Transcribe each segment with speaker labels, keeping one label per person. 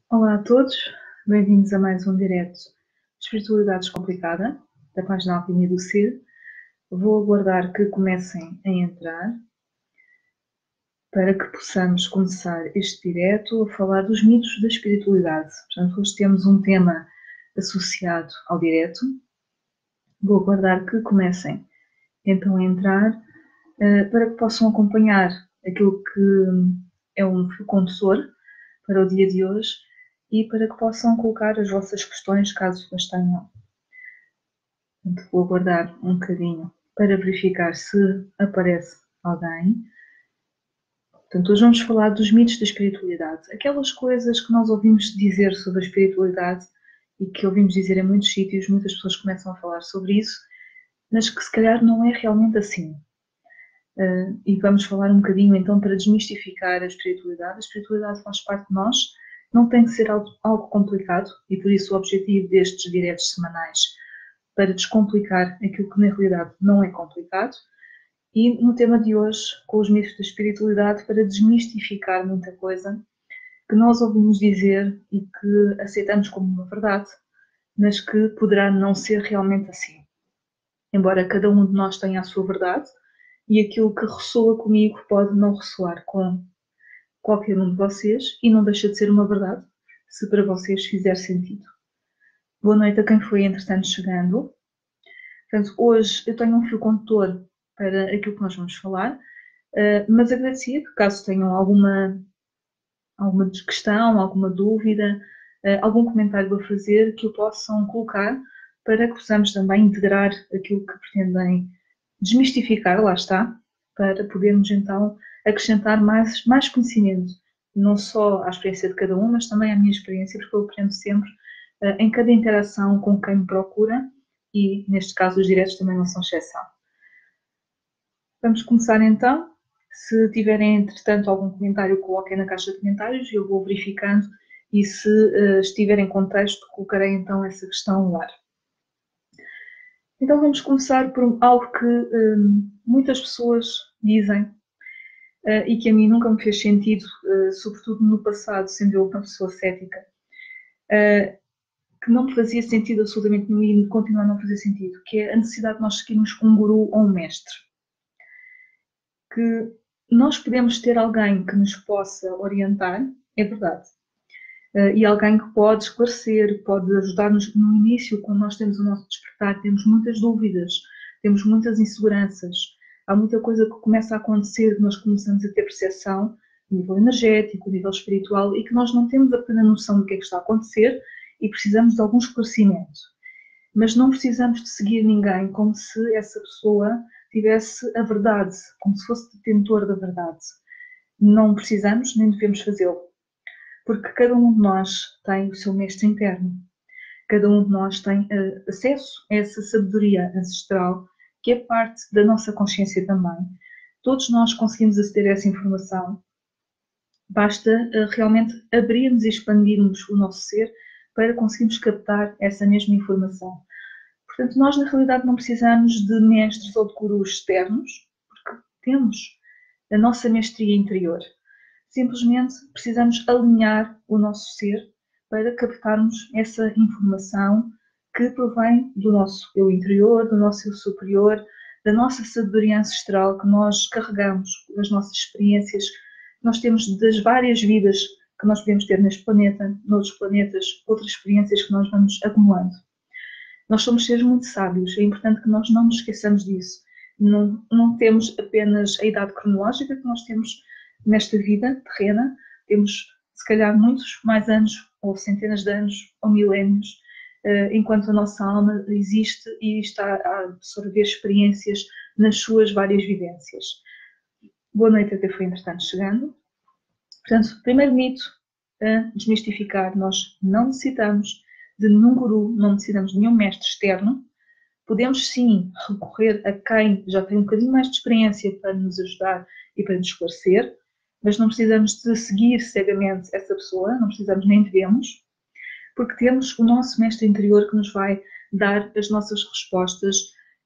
Speaker 1: Olá a todos, bem-vindos a mais um direto de Espiritualidade Descomplicada, da página Alquimia do Ser. Vou aguardar que comecem a entrar para que possamos começar este direto a falar dos mitos da espiritualidade. Portanto, hoje temos um tema associado ao direto. Vou aguardar que comecem então a entrar para que possam acompanhar aquilo que é um fio condutor para o dia de hoje e para que possam colocar as vossas questões, caso as tenham. Portanto, vou aguardar um bocadinho para verificar se aparece alguém. Portanto, hoje vamos falar dos mitos da espiritualidade. Aquelas coisas que nós ouvimos dizer sobre a espiritualidade e que ouvimos dizer em muitos sítios, muitas pessoas começam a falar sobre isso, mas que se calhar não é realmente assim. E vamos falar um bocadinho então para desmistificar a espiritualidade. A espiritualidade faz parte de nós, não tem que ser algo complicado e por isso o objetivo destes diretos semanais para descomplicar aquilo que na realidade não é complicado e no tema de hoje com os mitos da espiritualidade para desmistificar muita coisa que nós ouvimos dizer e que aceitamos como uma verdade, mas que poderá não ser realmente assim. Embora cada um de nós tenha a sua verdade, e aquilo que ressoa comigo pode não ressoar com qualquer um de vocês e não deixa de ser uma verdade, se para vocês fizer sentido. Boa noite a quem foi entretanto chegando. Portanto, hoje eu tenho um fio condutor para aquilo que nós vamos falar, mas agradecia que caso tenham alguma questão, alguma dúvida, algum comentário a fazer, que o possam colocar para que possamos também integrar aquilo que pretendem desmistificar, lá está, para podermos então acrescentar mais conhecimento, não só à experiência de cada um, mas também à minha experiência, porque eu aprendo sempre em cada interação com quem me procura e, neste caso, os diretos também não são exceção. Vamos começar então. Se tiverem, entretanto, algum comentário, coloquem na caixa de comentários e eu vou verificando e se estiver em contexto, colocarei então essa questão no ar. Então vamos começar por algo que muitas pessoas dizem e que a mim nunca me fez sentido, sobretudo no passado, sendo eu uma pessoa cética, que não me fazia sentido absolutamente nenhum e continua a não fazer sentido, que é a necessidade de nós seguirmos um guru ou um mestre. Que nós podemos ter alguém que nos possa orientar, é verdade, e alguém que pode esclarecer, pode ajudar-nos no início, quando nós temos o nosso despertar, temos muitas dúvidas, temos muitas inseguranças, há muita coisa que começa a acontecer, que nós começamos a ter percepção a nível energético, a nível espiritual, e que nós não temos a plena noção do que é que está a acontecer e precisamos de algum esclarecimento. Mas não precisamos de seguir ninguém como se essa pessoa tivesse a verdade, como se fosse detentor da verdade. Não precisamos nem devemos fazê-lo. Porque cada um de nós tem o seu mestre interno. Cada um de nós tem acesso a essa sabedoria ancestral, que é parte da nossa consciência também. Todos nós conseguimos aceder a essa informação. Basta realmente abrirmos e expandirmos o nosso ser para conseguirmos captar essa mesma informação. Portanto, nós na realidade não precisamos de mestres ou de gurus externos, porque temos a nossa mestria interior. Simplesmente precisamos alinhar o nosso ser para captarmos essa informação que provém do nosso eu interior, do nosso eu superior, da nossa sabedoria ancestral que nós carregamos, das nossas experiências que nós temos das várias vidas que nós podemos ter neste planeta, noutros planetas, outras experiências que nós vamos acumulando. Nós somos seres muito sábios, é importante que nós não nos esqueçamos disso. Não temos apenas a idade cronológica que nós temos nesta vida terrena, temos se calhar muitos mais anos, ou centenas de anos, ou milénios, enquanto a nossa alma existe e está a absorver experiências nas suas várias vivências. Boa noite, até foi entretanto chegando. Portanto, primeiro mito a desmistificar, nós não necessitamos de nenhum guru, não necessitamos de nenhum mestre externo. Podemos sim recorrer a quem já tem um bocadinho mais de experiência para nos ajudar e para nos esclarecer, mas não precisamos de seguir cegamente essa pessoa, não precisamos nem devemos, porque temos o nosso mestre interior que nos vai dar as nossas respostas.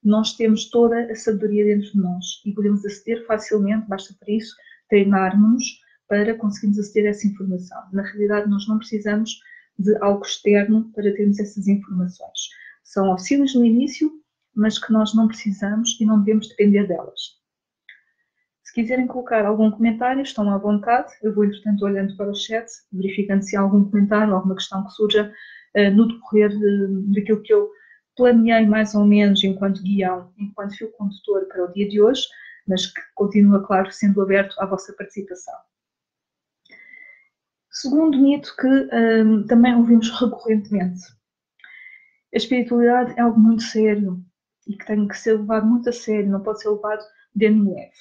Speaker 1: Nós temos toda a sabedoria dentro de nós e podemos aceder facilmente, basta para isso treinarmos para conseguirmos aceder a essa informação. Na realidade, nós não precisamos de algo externo para termos essas informações. São auxílios no início, mas que nós não precisamos e não devemos depender delas. Se quiserem colocar algum comentário, estão à vontade. Eu vou, entretanto, olhando para o chat, verificando se há algum comentário, alguma questão que surja no decorrer daquilo que eu planeei mais ou menos enquanto guião, enquanto fio condutor para o dia de hoje, mas que continua, claro, sendo aberto à vossa participação. Segundo mito que também ouvimos recorrentemente. A espiritualidade é algo muito sério e que tem que ser levado muito a sério, não pode ser levado de ânimo leve.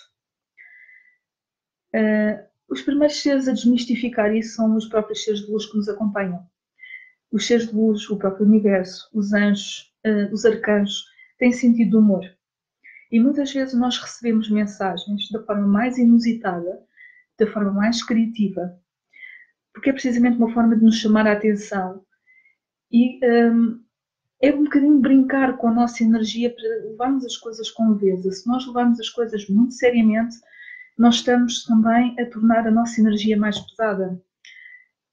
Speaker 1: Os primeiros seres a desmistificar isso são os próprios seres de luz que nos acompanham. Os seres de luz, o próprio universo, os anjos, os arcanjos, têm sentido de humor. E muitas vezes nós recebemos mensagens da forma mais inusitada, da forma mais criativa, porque é precisamente uma forma de nos chamar a atenção e é um bocadinho brincar com a nossa energia para levarmos as coisas com leveza. Se nós levarmos as coisas muito seriamente, nós estamos também a tornar a nossa energia mais pesada.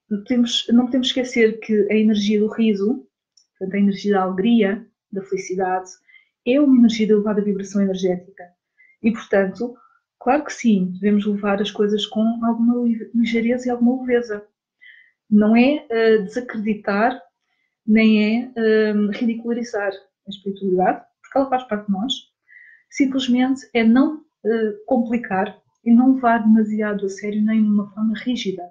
Speaker 1: Não podemos esquecer que a energia do riso, portanto, a energia da alegria, da felicidade, é uma energia de elevada vibração energética. E, portanto, claro que sim, devemos levar as coisas com alguma ligeireza e alguma leveza. Não é desacreditar, nem é ridicularizar a espiritualidade, porque ela faz parte de nós. Simplesmente é não complicar e não levar demasiado a sério, nem de uma forma rígida.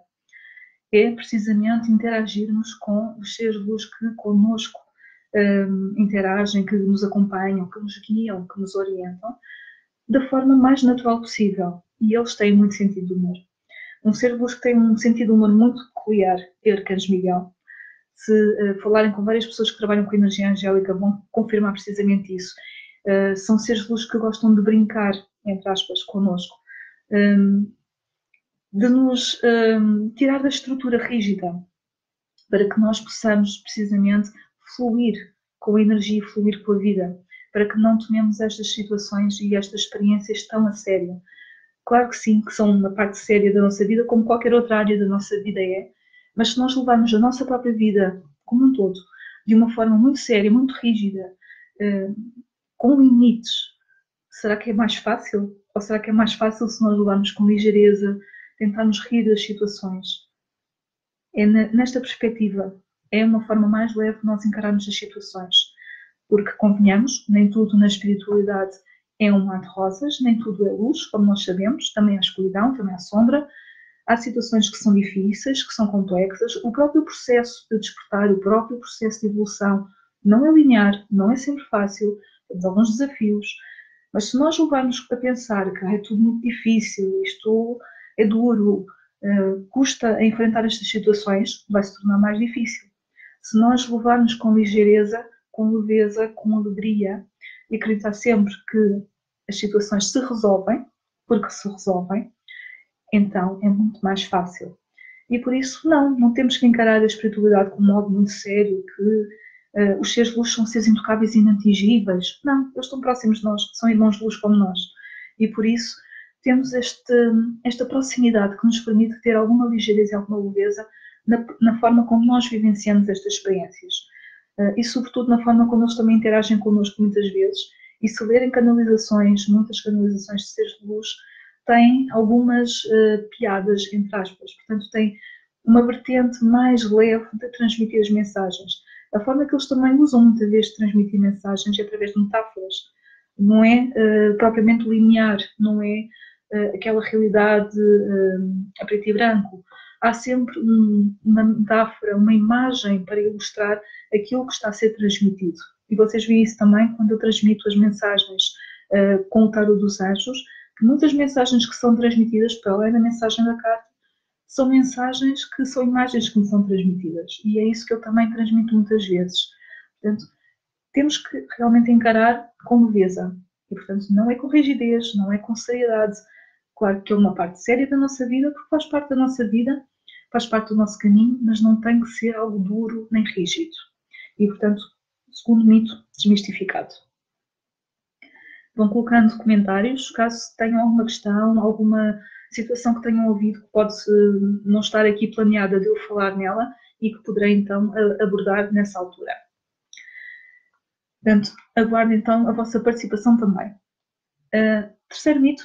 Speaker 1: É precisamente interagirmos com os seres de luz que connosco interagem, que nos acompanham, que nos guiam, que nos orientam, da forma mais natural possível. E eles têm muito sentido de humor. Um ser de luz que tem um sentido de humor muito peculiar é Arcanjo Miguel. Se falarem com várias pessoas que trabalham com energia angélica, vão confirmar precisamente isso. São seres de luz que gostam de brincar, entre aspas, connosco. De nos tirar da estrutura rígida, para que nós possamos precisamente fluir com a energia e fluir com a vida, para que não tomemos estas situações e estas experiências tão a sério. Claro que sim, que são uma parte séria da nossa vida, como qualquer outra área da nossa vida é, mas se nós levarmos a nossa própria vida como um todo, de uma forma muito séria, muito rígida, com limites, será que é mais fácil? Ou será que é mais fácil se nós levarmos com ligeireza, tentarmos rir das situações? É nesta perspectiva, é uma forma mais leve de nós encararmos as situações. Porque, convenhamos, nem tudo na espiritualidade é um mar de rosas, nem tudo é luz, como nós sabemos, também há escuridão, também há sombra. Há situações que são difíceis, que são complexas. O próprio processo de despertar, o próprio processo de evolução não é linear, não é sempre fácil, temos alguns desafios. Mas se nós levarmos a pensar que é tudo muito difícil, isto é duro, custa a enfrentar estas situações, vai se tornar mais difícil. Se nós levarmos com ligeireza, com leveza, com alegria e acreditar sempre que as situações se resolvem, porque se resolvem, então é muito mais fácil. E por isso, não temos que encarar a espiritualidade como algo muito sério, que os seres de luz são seres intocáveis e inatingíveis. Não, eles estão próximos de nós, são irmãos de luz como nós. E por isso temos esta proximidade que nos permite ter alguma ligeireza e alguma leveza na forma como nós vivenciamos estas experiências. E sobretudo na forma como eles também interagem connosco muitas vezes. E se lerem canalizações, muitas canalizações de seres de luz, têm algumas piadas, entre aspas. Portanto, tem uma vertente mais leve de transmitir as mensagens. A forma que eles também usam muitas vezes de transmitir mensagens é através de metáforas. Não é propriamente linear, não é aquela realidade a preto e branco. Há sempre uma metáfora, uma imagem para ilustrar aquilo que está a ser transmitido. E vocês veem isso também quando eu transmito as mensagens com o tarot dos anjos, que muitas mensagens que são transmitidas, para além da mensagem da carta, são mensagens que são imagens que me são transmitidas. E é isso que eu também transmito muitas vezes. Portanto, temos que realmente encarar com leveza. E, portanto, não é com rigidez, não é com seriedade. Claro que é uma parte séria da nossa vida, porque faz parte da nossa vida, faz parte do nosso caminho, mas não tem que ser algo duro nem rígido. E, portanto, segundo mito, desmistificado. Vão colocando comentários, caso tenham alguma questão, alguma situação que tenham ouvido que pode não estar aqui planeada de eu falar nela e que poderei então abordar nessa altura. Portanto, aguardo então a vossa participação também. Terceiro mito,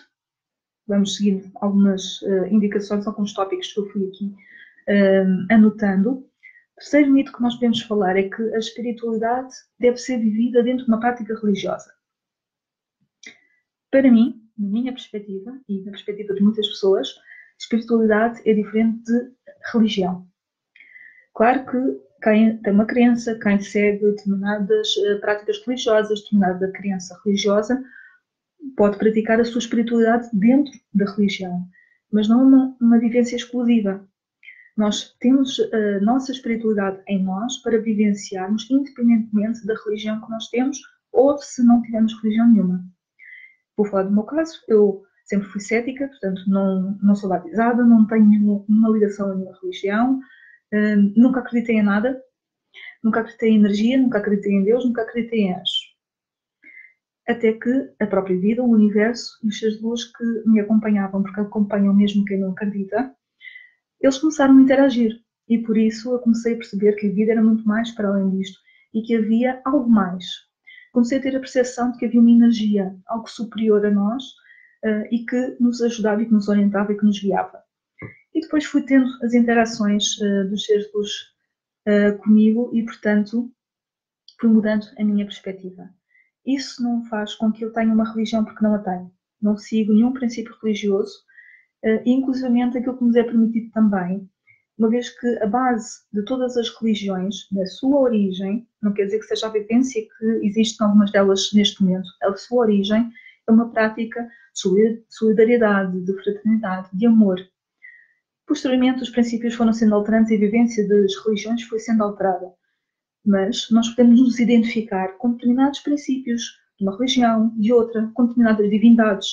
Speaker 1: vamos seguir algumas indicações, alguns tópicos que eu fui aqui anotando. O terceiro mito que nós podemos falar é que a espiritualidade deve ser vivida dentro de uma prática religiosa. Para mim, na minha perspectiva e na perspectiva de muitas pessoas, espiritualidade é diferente de religião. Claro que quem tem uma crença, quem segue determinadas práticas religiosas, determinada crença religiosa, pode praticar a sua espiritualidade dentro da religião, mas não uma vivência exclusiva. Nós temos a nossa espiritualidade em nós para vivenciarmos independentemente da religião que nós temos ou se não tivermos religião nenhuma. Vou falar do meu caso, eu sempre fui cética, portanto não sou batizada, não tenho nenhuma ligação a nenhuma religião, nunca acreditei em nada, nunca acreditei em energia, nunca acreditei em Deus, nunca acreditei em anjos. Até que a própria vida, o universo e os seres de luz que me acompanhavam, porque acompanham mesmo quem não acredita, eles começaram a interagir. E por isso eu comecei a perceber que a vida era muito mais para além disto e que havia algo mais. Comecei a ter a percepção de que havia uma energia, algo superior a nós e que nos ajudava e que nos orientava e que nos guiava. E depois fui tendo as interações dos seres de luz comigo e, portanto, fui mudando a minha perspectiva. Isso não faz com que eu tenha uma religião porque não a tenho. Não sigo nenhum princípio religioso, inclusivamente aquilo que nos é permitido também, uma vez que a base de todas as religiões, na sua origem, não quer dizer que seja a vivência que existe em algumas delas neste momento, a sua origem é uma prática de solidariedade, de fraternidade, de amor. Posteriormente, os princípios foram sendo alterados e a vivência das religiões foi sendo alterada. Mas nós podemos nos identificar com determinados princípios de uma religião, de outra, com determinadas divindades.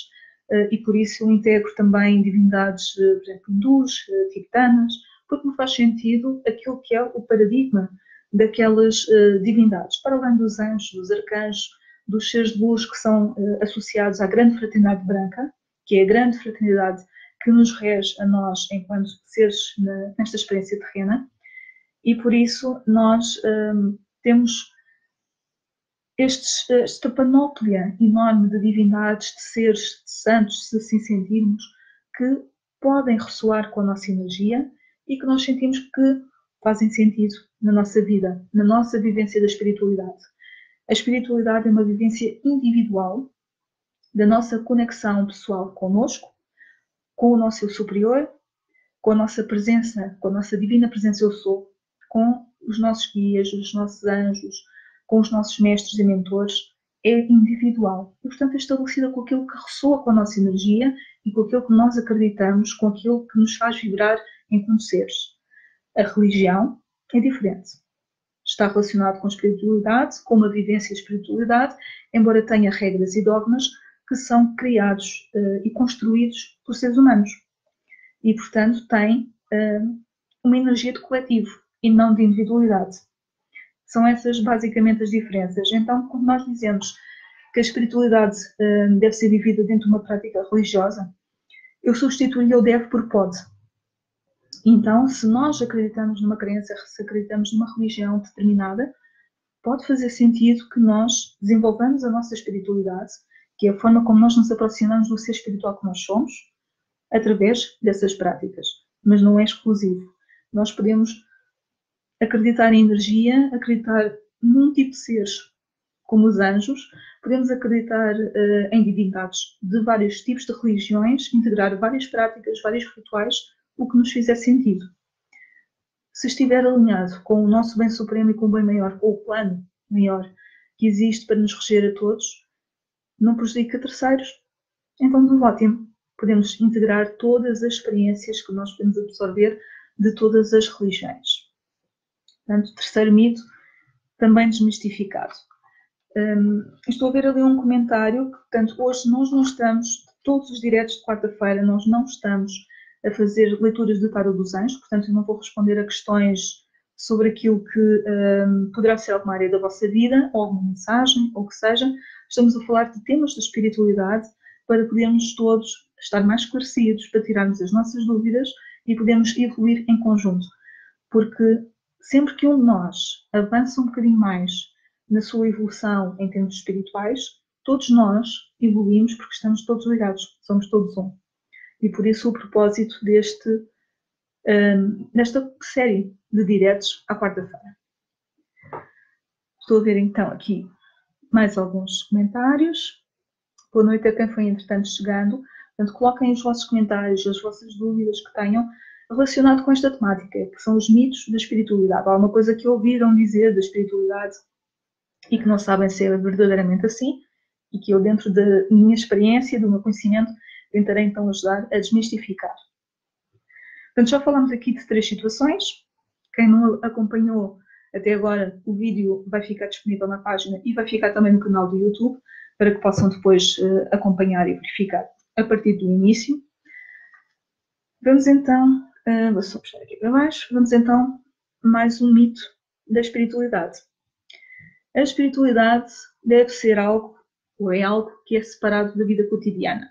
Speaker 1: E por isso eu integro também divindades, por exemplo, hindus, tibetanas, porque me faz sentido aquilo que é o paradigma daquelas divindades, para além dos anjos, dos arcanjos, dos seres de luz que são associados à grande fraternidade branca, que é a grande fraternidade que nos rege a nós enquanto seres nesta experiência terrena, e por isso nós temos esta panóplia enorme de divindades, de seres, de santos, se assim sentirmos, que podem ressoar com a nossa energia e que nós sentimos que fazem sentido na nossa vida, na nossa vivência da espiritualidade. A espiritualidade é uma vivência individual da nossa conexão pessoal connosco, com o nosso eu superior, com a nossa presença, com a nossa divina presença eu sou, com os nossos guias, os nossos anjos, com os nossos mestres e mentores, é individual. E, portanto, é estabelecida com aquilo que ressoa com a nossa energia e com aquilo que nós acreditamos, com aquilo que nos faz vibrar enquanto seres. A religião é diferente. Está relacionado com a espiritualidade, com uma vivência de espiritualidade, embora tenha regras e dogmas que são criados e construídos por seres humanos. E, portanto, tem uma energia de coletivo e não de individualidade. São essas basicamente as diferenças. Então, quando nós dizemos que a espiritualidade deve ser vivida dentro de uma prática religiosa, eu substituiria o deve por pode. Então, se nós acreditamos numa crença, se acreditamos numa religião determinada, pode fazer sentido que nós desenvolvamos a nossa espiritualidade, que é a forma como nós nos aproximamos do ser espiritual que nós somos, através dessas práticas. Mas não é exclusivo. Nós podemos acreditar em energia, acreditar num tipo de seres, como os anjos, podemos acreditar em divindades de vários tipos de religiões, integrar várias práticas, vários rituais, o que nos fizer sentido. Se estiver alinhado com o nosso bem supremo e com o bem maior, com o plano maior que existe para nos reger a todos, não prejudica terceiros, então tudo ótimo. Podemos integrar todas as experiências que nós podemos absorver de todas as religiões. Portanto, terceiro mito, também desmistificado. Estou a ver ali um comentário que, portanto, hoje nós não estamos, todos os diretos de quarta-feira, nós não estamos a fazer leituras de tarot dos anjos, portanto eu não vou responder a questões sobre aquilo que poderá ser alguma área da vossa vida, ou alguma mensagem, ou o que seja. Estamos a falar de temas de espiritualidade para podermos todos estar mais esclarecidos, para tirarmos as nossas dúvidas e podermos evoluir em conjunto. Porque sempre que um de nós avança um bocadinho mais na sua evolução em termos espirituais, todos nós evoluímos porque estamos todos ligados, somos todos um. E por isso o propósito desta série de diretos à quarta-feira. Estou a ver então aqui mais alguns comentários. Boa noite a quem foi entretanto chegando. Portanto, coloquem os vossos comentários, as vossas dúvidas que tenham relacionado com esta temática, que são os mitos da espiritualidade. Há alguma coisa que ouviram dizer da espiritualidade e que não sabem se é verdadeiramente assim, e que eu, dentro da minha experiência, do meu conhecimento, tentarei então ajudar a desmistificar. Portanto, já falámos aqui de 3 situações. Quem não acompanhou até agora, o vídeo vai ficar disponível na página e vai ficar também no canal do YouTube, para que possam depois acompanhar e verificar a partir do início. Vamos então, vou só puxar aqui para baixo, vamos então mais um mito da espiritualidade. A espiritualidade deve ser algo, ou é algo que é separado da vida cotidiana.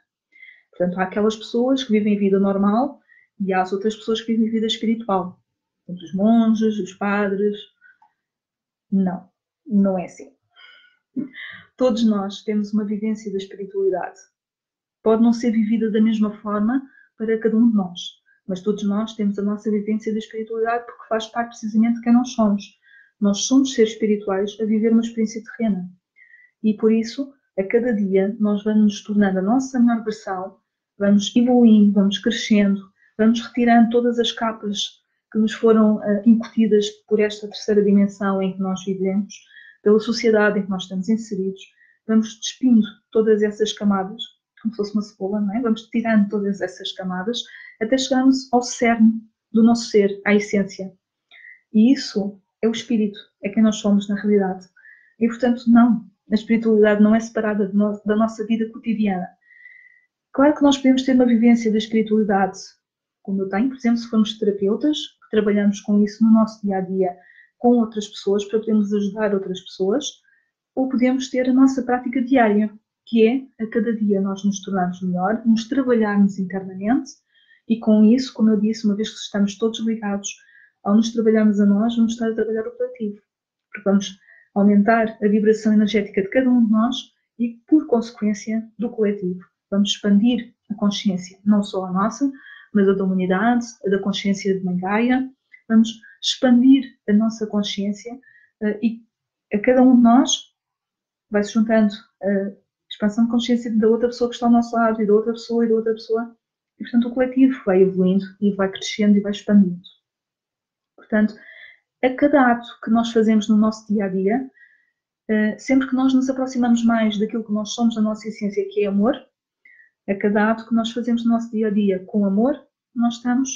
Speaker 1: Portanto, há aquelas pessoas que vivem vida normal e há as outras pessoas que vivem vida espiritual. Portanto, os monges, os padres. Não, não é assim. Todos nós temos uma vivência da espiritualidade. Pode não ser vivida da mesma forma para cada um de nós, mas todos nós temos a nossa vivência da espiritualidade porque faz parte precisamente de quem nós somos. Nós somos seres espirituais a viver uma experiência terrena. E por isso, a cada dia, nós vamos nos tornando a nossa melhor versão, vamos evoluindo, vamos crescendo, vamos retirando todas as capas que nos foram incutidas por esta terceira dimensão em que nós vivemos, pela sociedade em que nós estamos inseridos, vamos despindo todas essas camadas, como se fosse uma cebola, não é? Vamos tirando todas essas camadas até chegarmos ao cerne do nosso ser, à essência. E isso é o espírito, é quem nós somos na realidade. E portanto, não, a espiritualidade não é separada da nossa vida cotidiana. Claro que nós podemos ter uma vivência da espiritualidade, como eu tenho, por exemplo, se formos terapeutas, que trabalhamos com isso no nosso dia-a-dia, com outras pessoas, para podermos ajudar outras pessoas, ou podemos ter a nossa prática diária, que é, a cada dia, nós nos tornarmos melhor, nos trabalharmos internamente, e com isso, como eu disse, uma vez que estamos todos ligados, ao nos trabalharmos a nós, vamos estar a trabalhar o coletivo, porque vamos aumentar a vibração energética de cada um de nós e, por consequência, do coletivo. Vamos expandir a consciência, não só a nossa, mas a da humanidade, a da consciência de Mãe Gaia. Vamos expandir a nossa consciência e a cada um de nós vai se juntando a expansão de consciência da outra pessoa que está ao nosso lado e da outra pessoa e da outra pessoa. E, portanto, o coletivo vai evoluindo e vai crescendo e vai expandindo. Portanto, a cada ato que nós fazemos no nosso dia-a-dia, sempre que nós nos aproximamos mais daquilo que nós somos, da nossa essência, que é amor, a cada ato que nós fazemos no nosso dia-a-dia com amor, nós estamos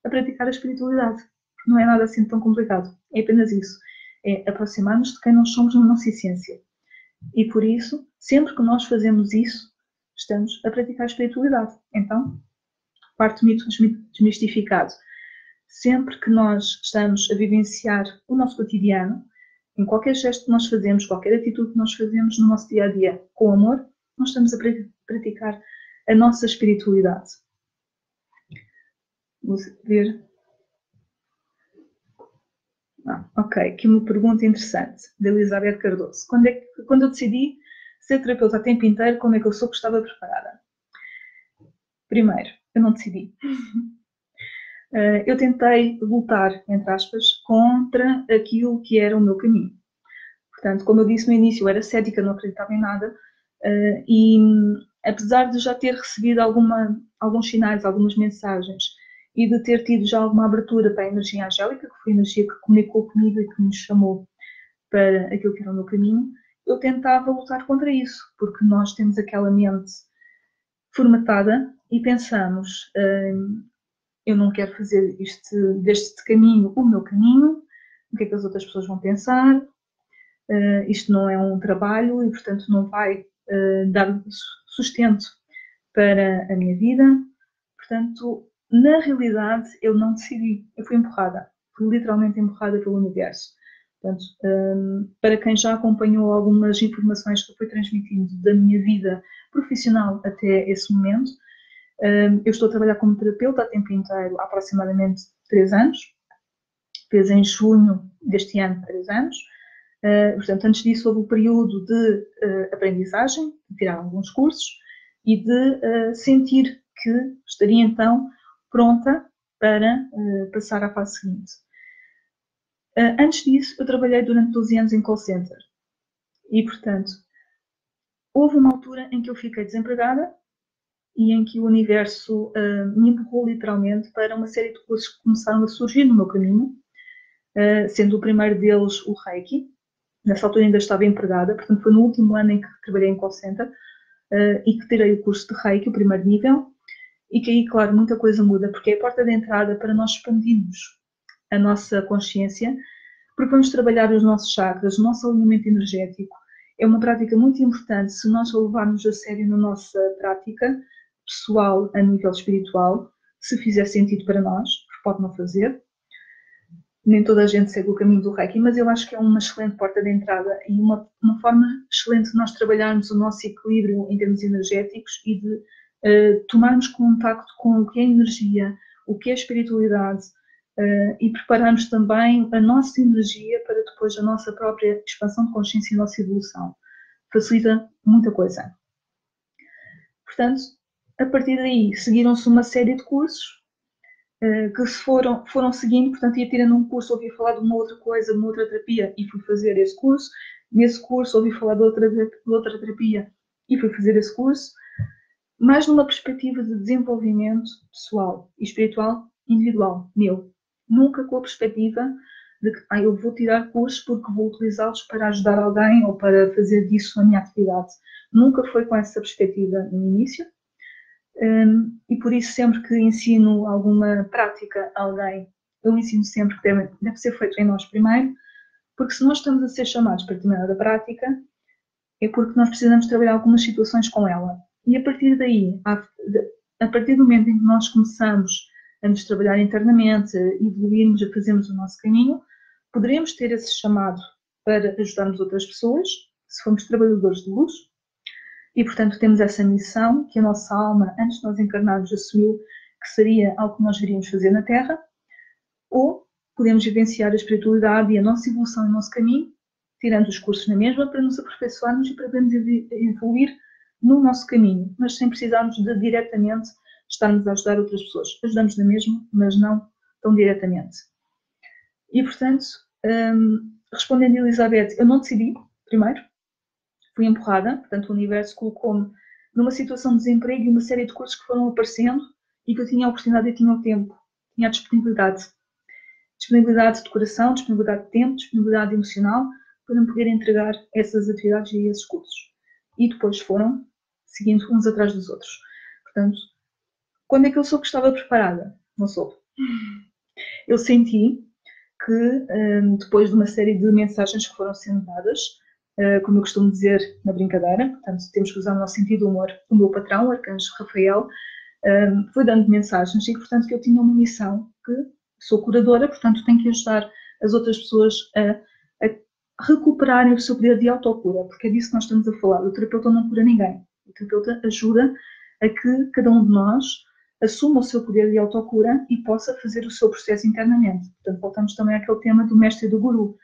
Speaker 1: a praticar a espiritualidade. Não é nada assim tão complicado. É apenas isso. É aproximar-nos de quem nós somos na nossa essência. E por isso, sempre que nós fazemos isso, estamos a praticar a espiritualidade. Então, parte do mito desmistificado. Sempre que nós estamos a vivenciar o nosso cotidiano, em qualquer gesto que nós fazemos, qualquer atitude que nós fazemos no nosso dia-a-dia com amor, nós estamos a praticar a nossa espiritualidade. Vou ver. Ok, aqui uma pergunta interessante, da Elizabeth Cardoso. Quando eu decidi ser terapeuta a tempo inteiro, como é que eu soube que estava preparada? Primeiro, eu não decidi. Eu tentei lutar, entre aspas, contra aquilo que era o meu caminho. Portanto, como eu disse no início, eu era cética, não acreditava em nada, e apesar de já ter recebido alguns sinais, algumas mensagens, e de ter tido já alguma abertura para a energia angélica, que foi a energia que comunicou comigo e que me chamou para aquilo que era o meu caminho, eu tentava lutar contra isso, porque nós temos aquela mente formatada e pensamos, eu não quero fazer deste caminho o meu caminho, o que é que as outras pessoas vão pensar, isto não é um trabalho e, portanto, não vai dar sustento para a minha vida. Portanto, na realidade, eu não decidi, eu fui empurrada, fui literalmente empurrada pelo universo. Portanto, para quem já acompanhou algumas informações que eu fui transmitindo da minha vida profissional até esse momento, Eu estou a trabalhar como terapeuta a tempo inteiro há aproximadamente 3 anos. Fez em junho deste ano 3 anos. Portanto, antes disso houve o período de aprendizagem, de tirar alguns cursos e de sentir que estaria então pronta para passar à fase seguinte. Antes disso, eu trabalhei durante 12 anos em call center e, portanto, houve uma altura em que eu fiquei desempregada e em que o universo me empurrou literalmente para uma série de cursos que começaram a surgir no meu caminho, sendo o primeiro deles o Reiki. Nessa altura ainda estava empregada, portanto foi no último ano em que trabalhei em call center e que tirei o curso de Reiki, o primeiro nível, e que aí, claro, muita coisa muda, porque é a porta de entrada para nós expandirmos a nossa consciência, porque vamos trabalhar os nossos chakras, o nosso alinhamento energético. É uma prática muito importante se nós a levarmos a sério na nossa prática pessoal a nível espiritual, se fizer sentido para nós, porque pode não fazer. Nem toda a gente segue o caminho do Reiki, mas eu acho que é uma excelente porta de entrada e uma forma excelente de nós trabalharmos o nosso equilíbrio em termos energéticos e de tomarmos contacto com o que é energia, o que é espiritualidade e prepararmos também a nossa energia para depois a nossa própria expansão de consciência e a nossa evolução. Facilita muita coisa. Portanto, a partir daí seguiram-se uma série de cursos que se foram seguindo, portanto ia tirando um curso, ouvi falar de uma outra coisa, de uma outra terapia e fui fazer esse curso. Nesse curso ouvi falar de outra terapia e fui fazer esse curso, mas numa perspectiva de desenvolvimento pessoal e espiritual individual, meu. Nunca com a perspectiva de que eu vou tirar cursos porque vou utilizá-los para ajudar alguém ou para fazer disso a minha atividade. Nunca foi com essa perspectiva no início. E por isso sempre que ensino alguma prática a alguém, eu ensino sempre que deve ser feito em nós primeiro, porque se nós estamos a ser chamados para determinada prática, é porque nós precisamos trabalhar algumas situações com ela. E a partir daí, a partir do momento em que nós começamos a nos trabalhar internamente, a evoluirmos, a fazermos o nosso caminho, poderemos ter esse chamado para ajudarmos outras pessoas, se formos trabalhadores de luz. E, portanto, temos essa missão que a nossa alma, antes de nós encarnarmos, assumiu que seria algo que nós viríamos fazer na Terra, ou podemos vivenciar a espiritualidade e a nossa evolução e o nosso caminho, tirando os cursos na mesma, para nos aperfeiçoarmos e para podermos evoluir no nosso caminho, mas sem precisarmos de diretamente estarmos a ajudar outras pessoas. Ajudamos na mesma, mas não tão diretamente. E, portanto, respondendo a Elizabeth, eu não decidi, primeiro, fui empurrada, portanto o universo colocou-me numa situação de desemprego e uma série de coisas que foram aparecendo e que eu tinha a oportunidade e tinha o tempo, tinha a disponibilidade. Disponibilidade de coração, disponibilidade de tempo, disponibilidade emocional para me poder entregar essas atividades e esses cursos. E depois foram seguindo uns atrás dos outros. Portanto, quando é que eu soube que estava preparada? Não soube. Eu senti que depois de uma série de mensagens que foram sendo dadas, como eu costumo dizer na brincadeira, portanto, temos que usar o nosso sentido de humor. O meu patrão, o arcanjo Rafael, foi dando mensagens e, portanto, que eu tinha uma missão, que sou curadora, portanto, tenho que ajudar as outras pessoas a recuperarem o seu poder de autocura, porque é disso que nós estamos a falar. O terapeuta não cura ninguém. O terapeuta ajuda a que cada um de nós assuma o seu poder de autocura e possa fazer o seu processo internamente. Portanto, voltamos também àquele tema do mestre e do guru.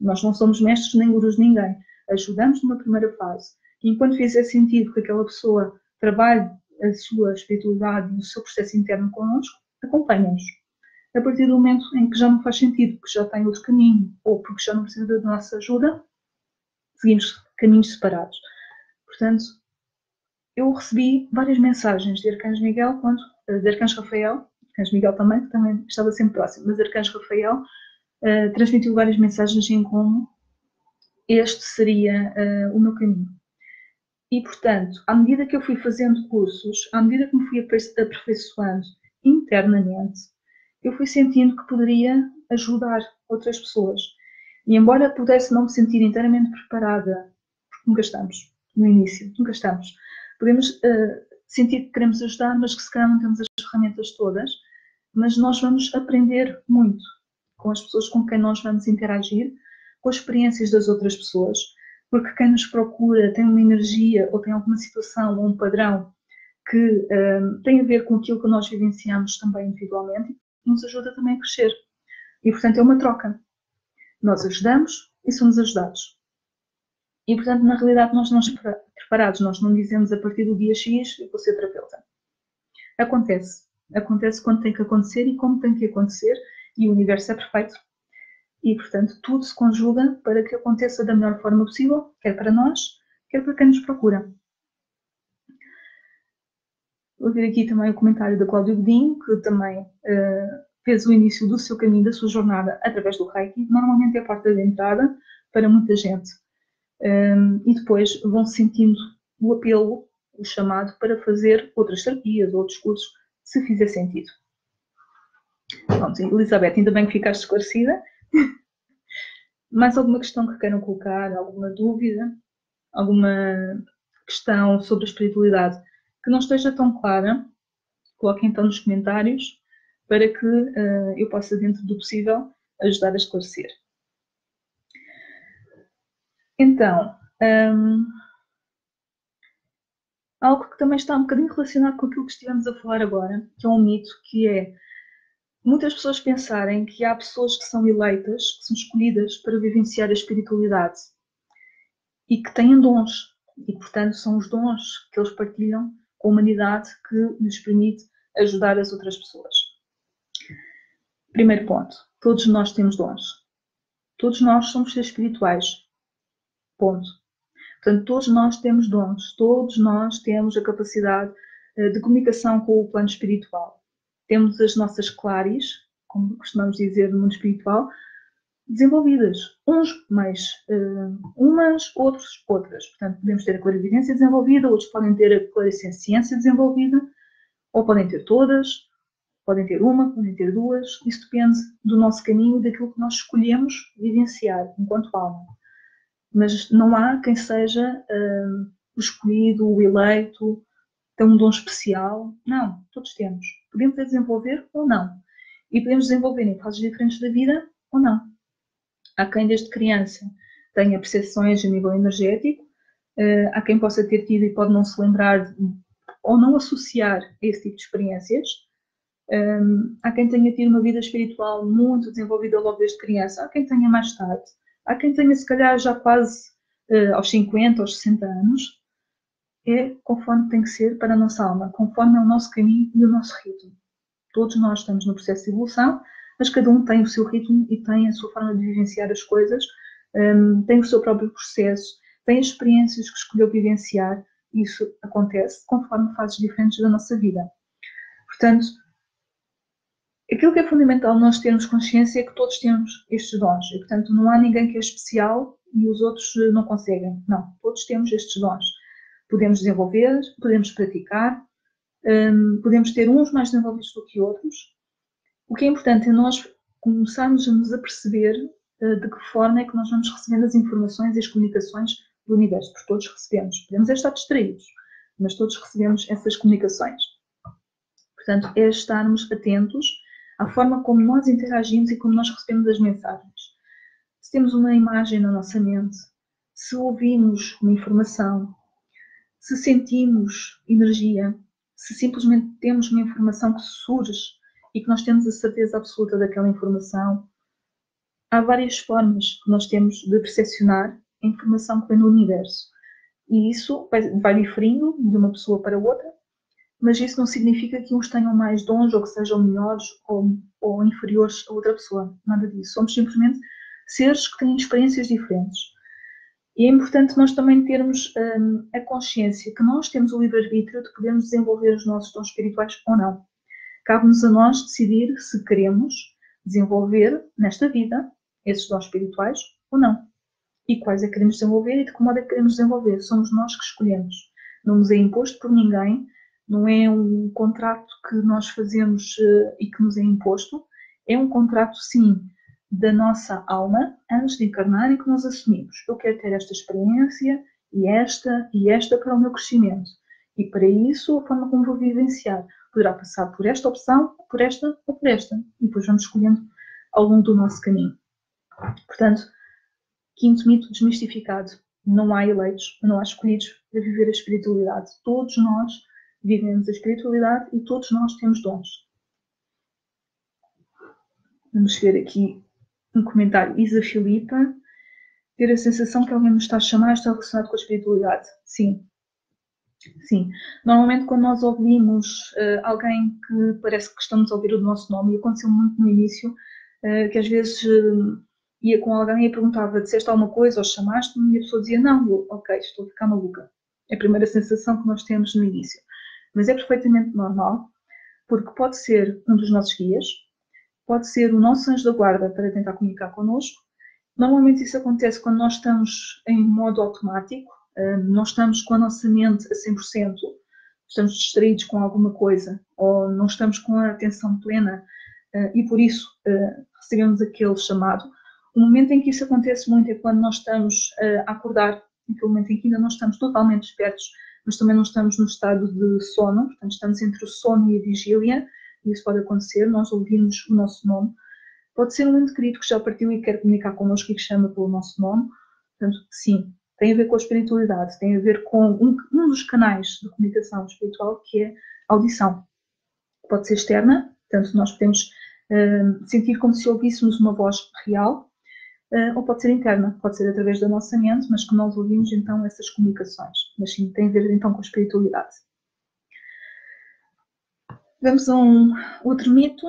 Speaker 1: Nós não somos mestres nem gurus de ninguém. Ajudamos numa primeira fase. E enquanto fizer sentido que aquela pessoa trabalhe a sua espiritualidade e o seu processo interno connosco, acompanha-nos. A partir do momento em que já não faz sentido, que já tem outro caminho, ou porque já não precisa da nossa ajuda, seguimos caminhos separados. Portanto, eu recebi várias mensagens de Arcanjo Miguel, de Arcanjo Rafael, Arcanjo Miguel também, que também estava sempre próximo, mas Arcanjo Rafael transmitiu várias mensagens em como este seria o meu caminho. E, portanto, à medida que eu fui fazendo cursos, à medida que me fui aperfeiçoando internamente, eu fui sentindo que poderia ajudar outras pessoas. E embora pudesse não me sentir inteiramente preparada, porque nunca estamos, no início, nunca estamos, podemos sentir que queremos ajudar, mas que se calhar não temos as ferramentas todas, mas nós vamos aprender muito com as pessoas com quem nós vamos interagir, com as experiências das outras pessoas, porque quem nos procura tem uma energia ou tem alguma situação ou um padrão que tem a ver com aquilo que nós vivenciamos também individualmente e nos ajuda também a crescer. E, portanto, é uma troca. Nós ajudamos e somos ajudados. E, portanto, na realidade, nós não estamos preparados. Nós não dizemos a partir do dia X eu vou ser terapeuta. Acontece. Acontece quando tem que acontecer e como tem que acontecer. E o universo é perfeito. E, portanto, tudo se conjuga para que aconteça da melhor forma possível, quer para nós, quer para quem nos procura. Vou ver aqui também o comentário da Cláudia Godinho, que também fez o início do seu caminho, da sua jornada, através do Reiki. Normalmente é a porta de entrada para muita gente. E depois vão sentindo o apelo, o chamado, para fazer outras terapias, outros cursos, se fizer sentido. Pronto, Elizabeth, ainda bem que ficaste esclarecida. Mais alguma questão que queiram colocar? Alguma dúvida? Alguma questão sobre a espiritualidade que não esteja tão clara? Coloquem então nos comentários para que eu possa, dentro do possível, ajudar a esclarecer. Então, algo que também está um bocadinho relacionado com aquilo que estivemos a falar agora, que é um mito, que é muitas pessoas pensarem que há pessoas que são eleitas, que são escolhidas para vivenciar a espiritualidade e que têm dons. E, portanto, são os dons que eles partilham com a humanidade que lhes permite ajudar as outras pessoas. Primeiro ponto. Todos nós temos dons. Todos nós somos seres espirituais. Ponto. Portanto, todos nós temos dons. Todos nós temos a capacidade de comunicação com o plano espiritual. Temos as nossas claris, como costumamos dizer no mundo espiritual, desenvolvidas. Uns mais umas, outros outras. Portanto, podemos ter a clarividência desenvolvida, outros podem ter a clarissenciência desenvolvida, ou podem ter todas, podem ter uma, podem ter duas. Isso depende do nosso caminho e daquilo que nós escolhemos vivenciar enquanto alma. Mas não há quem seja o escolhido, o eleito, tem um dom especial. Não, todos temos. Podemos desenvolver ou não. E podemos desenvolver em fases diferentes da vida ou não. Há quem desde criança tenha percepções a nível energético, há quem possa ter tido e pode não se lembrar ou não associar a esse tipo de experiências. Há quem tenha tido uma vida espiritual muito desenvolvida logo desde criança, há quem tenha mais tarde, há quem tenha se calhar já quase aos 50, aos 60 anos. É conforme tem que ser para a nossa alma, conforme é o nosso caminho e o nosso ritmo. Todos nós estamos no processo de evolução, mas cada um tem o seu ritmo e tem a sua forma de vivenciar as coisas, tem o seu próprio processo, tem as experiências que escolheu vivenciar, e isso acontece conforme fases diferentes da nossa vida. Portanto, aquilo que é fundamental nós termos consciência é que todos temos estes dons, e portanto não há ninguém que é especial e os outros não conseguem. Não, todos temos estes dons. Podemos desenvolver, podemos praticar, podemos ter uns mais desenvolvidos do que outros. O que é importante é nós começarmos a nos aperceber de que forma é que nós vamos recebendo as informações e as comunicações do universo, porque todos recebemos. Podemos estar distraídos, mas todos recebemos essas comunicações. Portanto, é estarmos atentos à forma como nós interagimos e como nós recebemos as mensagens. Se temos uma imagem na nossa mente, se ouvimos uma informação, se sentimos energia, se simplesmente temos uma informação que surge e que nós temos a certeza absoluta daquela informação, há várias formas que nós temos de percepcionar a informação que vem do universo. E isso vai diferindo de uma pessoa para outra, mas isso não significa que uns tenham mais dons ou que sejam melhores ou inferiores a outra pessoa. Nada disso. Somos simplesmente seres que têm experiências diferentes. E é importante nós também termos a consciência que nós temos o livre-arbítrio de podermos desenvolver os nossos dons espirituais ou não. Cabe-nos a nós decidir se queremos desenvolver nesta vida esses dons espirituais ou não. E quais é que queremos desenvolver e de que modo é que queremos desenvolver. Somos nós que escolhemos. Não nos é imposto por ninguém, não é um contrato que nós fazemos e que nos é imposto. É um contrato, sim, da nossa alma, antes de encarnar, e que nós assumimos. Eu quero ter esta experiência e esta para o meu crescimento. E para isso, a forma como vou vivenciar poderá passar por esta opção, por esta ou por esta. E depois vamos escolhendo ao longo do nosso caminho. Portanto, quinto mito desmistificado. Não há eleitos, não há escolhidos para viver a espiritualidade. Todos nós vivemos a espiritualidade e todos nós temos dons. Vamos ver aqui um comentário. Isa Filipa, ter a sensação que alguém nos está a chamar está relacionado com a espiritualidade. Sim. Sim. Normalmente quando nós ouvimos alguém que parece que estamos a ouvir o nosso nome, e aconteceu muito no início, que às vezes ia com alguém e perguntava, disseste alguma coisa ou chamaste-me, e a pessoa dizia, não, eu, ok, estou a ficar maluca. É a primeira sensação que nós temos no início. Mas é perfeitamente normal, porque pode ser um dos nossos guias, pode ser o nosso anjo da guarda para tentar comunicar connosco. Normalmente isso acontece quando nós estamos em modo automático, não estamos com a nossa mente a 100%, estamos distraídos com alguma coisa, ou não estamos com a atenção plena, e por isso recebemos aquele chamado. O momento em que isso acontece muito é quando nós estamos a acordar, naquele momento em que ainda não estamos totalmente despertos, mas também não estamos no estado de sono, portanto estamos entre o sono e a vigília, e isso pode acontecer, nós ouvimos o nosso nome. Pode ser um ente querido que já partiu e quer comunicar connosco e que chama pelo nosso nome. Portanto, sim, tem a ver com a espiritualidade, tem a ver com um dos canais de comunicação espiritual, que é a audição. Pode ser externa, portanto, nós podemos sentir como se ouvíssemos uma voz real, ou pode ser interna, pode ser através da nossa mente, mas que nós ouvimos então essas comunicações. Mas sim, tem a ver então com a espiritualidade. Vamos a um outro mito.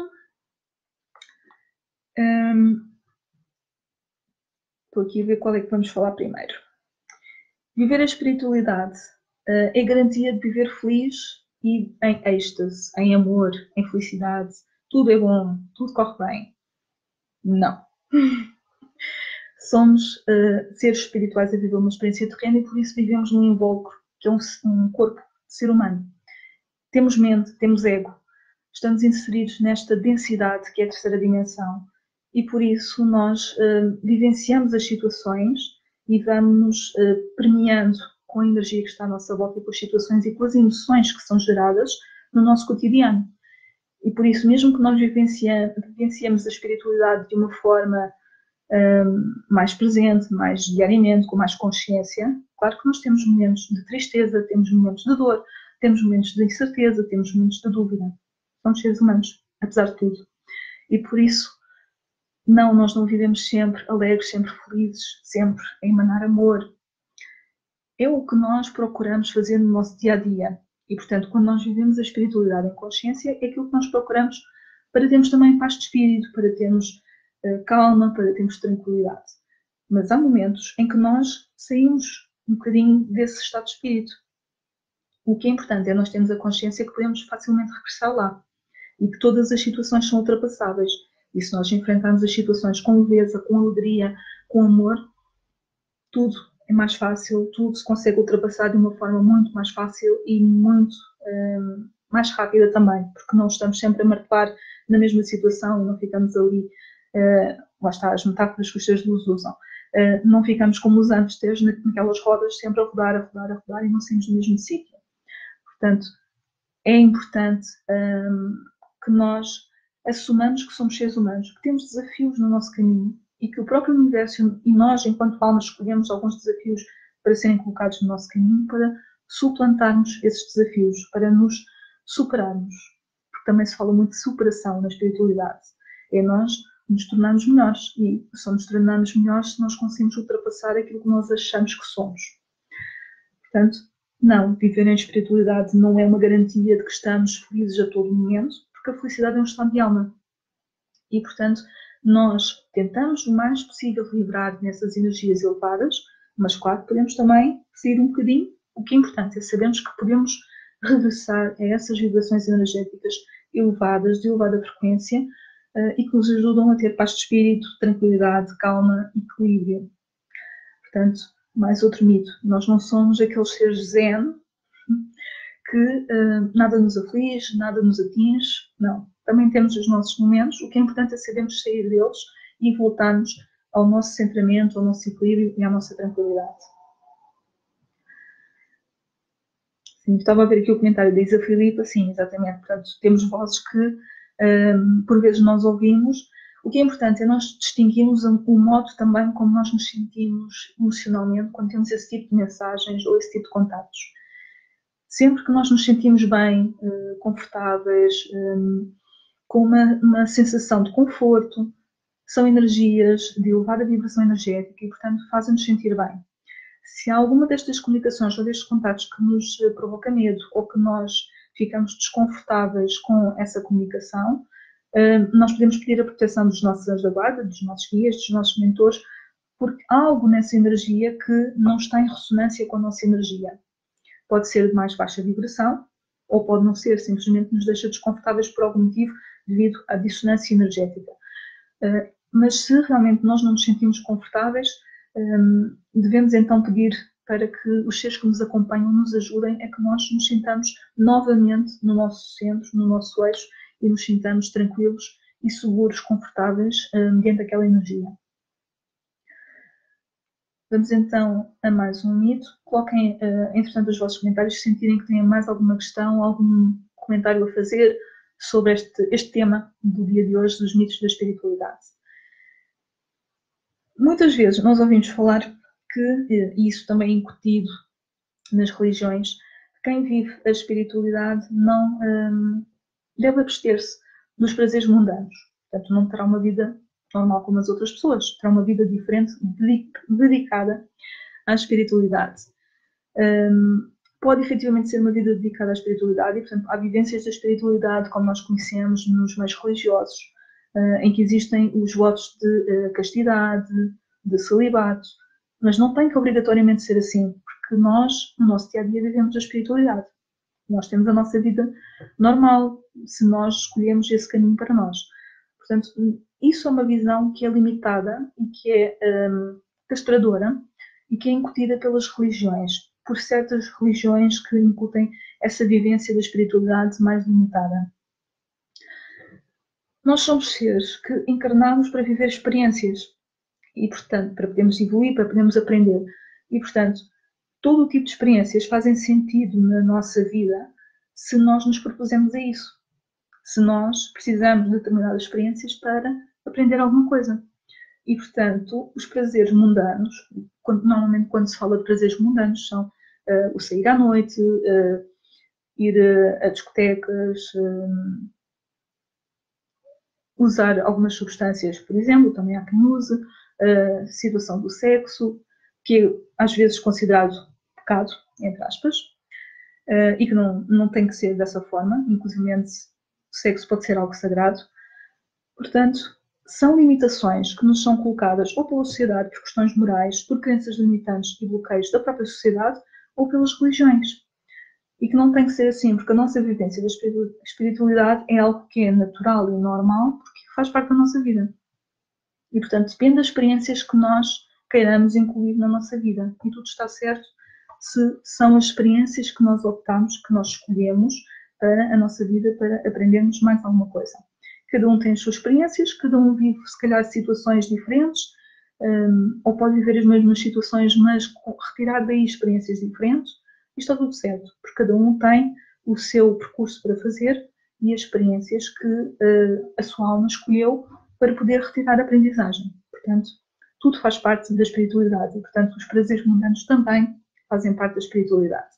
Speaker 1: Estou aqui a ver qual é que vamos falar primeiro. Viver a espiritualidade é garantia de viver feliz e em êxtase, em amor, em felicidade. Tudo é bom, tudo corre bem. Não. Somos seres espirituais a viver uma experiência terrena e por isso vivemos num invólucro, que é um corpo de ser humano. Temos mente, temos ego. Estamos inseridos nesta densidade que é a terceira dimensão e por isso nós vivenciamos as situações e vamos permeando com a energia que está à nossa volta, com as situações e com as emoções que são geradas no nosso cotidiano. E por isso, mesmo que nós vivenciemos a espiritualidade de uma forma mais presente, mais diariamente, com mais consciência, claro que nós temos momentos de tristeza, temos momentos de dor, temos momentos de incerteza, temos momentos de dúvida. Somos seres humanos, apesar de tudo. E por isso, não, nós não vivemos sempre alegres, sempre felizes, sempre a emanar amor. É o que nós procuramos fazer no nosso dia-a-dia. E, portanto, quando nós vivemos a espiritualidade em consciência, é aquilo que nós procuramos para termos também paz de espírito, para termos calma, para termos tranquilidade. Mas há momentos em que nós saímos um bocadinho desse estado de espírito. O que é importante é nós termos a consciência que podemos facilmente regressar lá e que todas as situações são ultrapassáveis. E se nós enfrentarmos as situações com leveza, com alegria, com amor, tudo é mais fácil, tudo se consegue ultrapassar de uma forma muito mais fácil e muito mais rápida também, porque não estamos sempre a martelar na mesma situação e não ficamos ali, lá está, as metáforas que os seres de luz usam, não ficamos como os hamsters naquelas rodas sempre a rodar, a rodar, a rodar e não saímos do mesmo sítio. Portanto, é importante que nós assumamos que somos seres humanos, que temos desafios no nosso caminho e que o próprio universo e nós, enquanto almas, escolhemos alguns desafios para serem colocados no nosso caminho para suplantarmos esses desafios, para nos superarmos. Porque também se fala muito de superação na espiritualidade. É nós nos tornarmos melhores e só nos tornamos melhores se nós conseguimos ultrapassar aquilo que nós achamos que somos. Portanto, não, viver em espiritualidade não é uma garantia de que estamos felizes a todo momento, porque a felicidade é um estado de alma. E, portanto, nós tentamos o mais possível vibrar nessas energias elevadas, mas, claro, podemos também sair um bocadinho. O que é importante é sabermos que podemos regressar a essas vibrações energéticas elevadas, de elevada frequência, e que nos ajudam a ter paz de espírito, tranquilidade, calma, equilíbrio. Portanto, mais outro mito. Nós não somos aqueles seres zen que nada nos aflige, nada nos atinge. Não. Também temos os nossos momentos. O que é importante é sabermos sair deles e voltarmos ao nosso centramento, ao nosso equilíbrio e à nossa tranquilidade. Sim, estava a ver aqui o comentário da Isa Filipa. Sim, exatamente. Portanto, temos vozes que por vezes nós ouvimos. O que é importante é nós distinguirmos o modo também como nós nos sentimos emocionalmente quando temos esse tipo de mensagens ou esse tipo de contatos. Sempre que nós nos sentimos bem, confortáveis, com uma sensação de conforto, são energias de elevada vibração energética e, portanto, fazem-nos sentir bem. Se há alguma destas comunicações ou destes contatos que nos provoca medo ou que nós ficamos desconfortáveis com essa comunicação, nós podemos pedir a proteção dos nossos anjos da guarda, dos nossos guias, dos nossos mentores, porque há algo nessa energia que não está em ressonância com a nossa energia. Pode ser de mais baixa vibração ou pode não ser, simplesmente nos deixa desconfortáveis por algum motivo devido à dissonância energética. Mas se realmente nós não nos sentimos confortáveis, devemos então pedir para que os seres que nos acompanham nos ajudem a que nós nos sintamos novamente no nosso centro, no nosso eixo e nos sintamos tranquilos e seguros, confortáveis mediante aquela energia. Vamos então a mais um mito. Coloquem, entretanto, os vossos comentários se sentirem que têm mais alguma questão, algum comentário a fazer sobre este tema do dia de hoje, dos mitos da espiritualidade. Muitas vezes nós ouvimos falar que, e isso também é incutido nas religiões, quem vive a espiritualidade não deve abster-se dos prazeres mundanos. Portanto, não terá uma vida normal como as outras pessoas, terá uma vida diferente, dedicada à espiritualidade. Pode efetivamente ser uma vida dedicada à espiritualidade e, portanto, há vivências da espiritualidade como nós conhecemos nos meios religiosos, em que existem os votos de castidade, de celibato, mas não tem que obrigatoriamente ser assim, porque nós, no nosso dia-a-dia, vivemos a espiritualidade. Nós temos a nossa vida normal, se nós escolhemos esse caminho para nós. Portanto, isso é uma visão que é limitada e que é castradora e que é incutida pelas religiões, por certas religiões que incutem essa vivência da espiritualidade mais limitada. Nós somos seres que encarnamos para viver experiências e, portanto, para podermos evoluir, para podermos aprender. E, portanto, todo o tipo de experiências fazem sentido na nossa vida se nós nos propusemos a isso. Se nós precisamos de determinadas experiências para aprender alguma coisa. E, portanto, os prazeres mundanos, normalmente quando se fala de prazeres mundanos, são o sair à noite, ir a discotecas, usar algumas substâncias, por exemplo, também há quem use, a situação do sexo, que é às vezes considerado pecado, entre aspas, e que não tem que ser dessa forma, inclusive o sexo pode ser algo sagrado. Portanto, são limitações que nos são colocadas ou pela sociedade por questões morais, por crenças limitantes e bloqueios da própria sociedade ou pelas religiões. E que não tem que ser assim, porque a nossa vivência da espiritualidade é algo que é natural e normal, porque faz parte da nossa vida. E, portanto, depende das experiências que nós queiramos incluir na nossa vida. E tudo está certo se são as experiências que nós optamos, que nós escolhemos para a nossa vida, para aprendermos mais alguma coisa. Cada um tem as suas experiências, cada um vive, se calhar, situações diferentes, ou pode viver as mesmas situações, mas retirar daí experiências diferentes. E está tudo certo, porque cada um tem o seu percurso para fazer e as experiências que a sua alma escolheu para poder retirar a aprendizagem. Portanto, tudo faz parte da espiritualidade e, portanto, os prazeres mundanos também fazem parte da espiritualidade.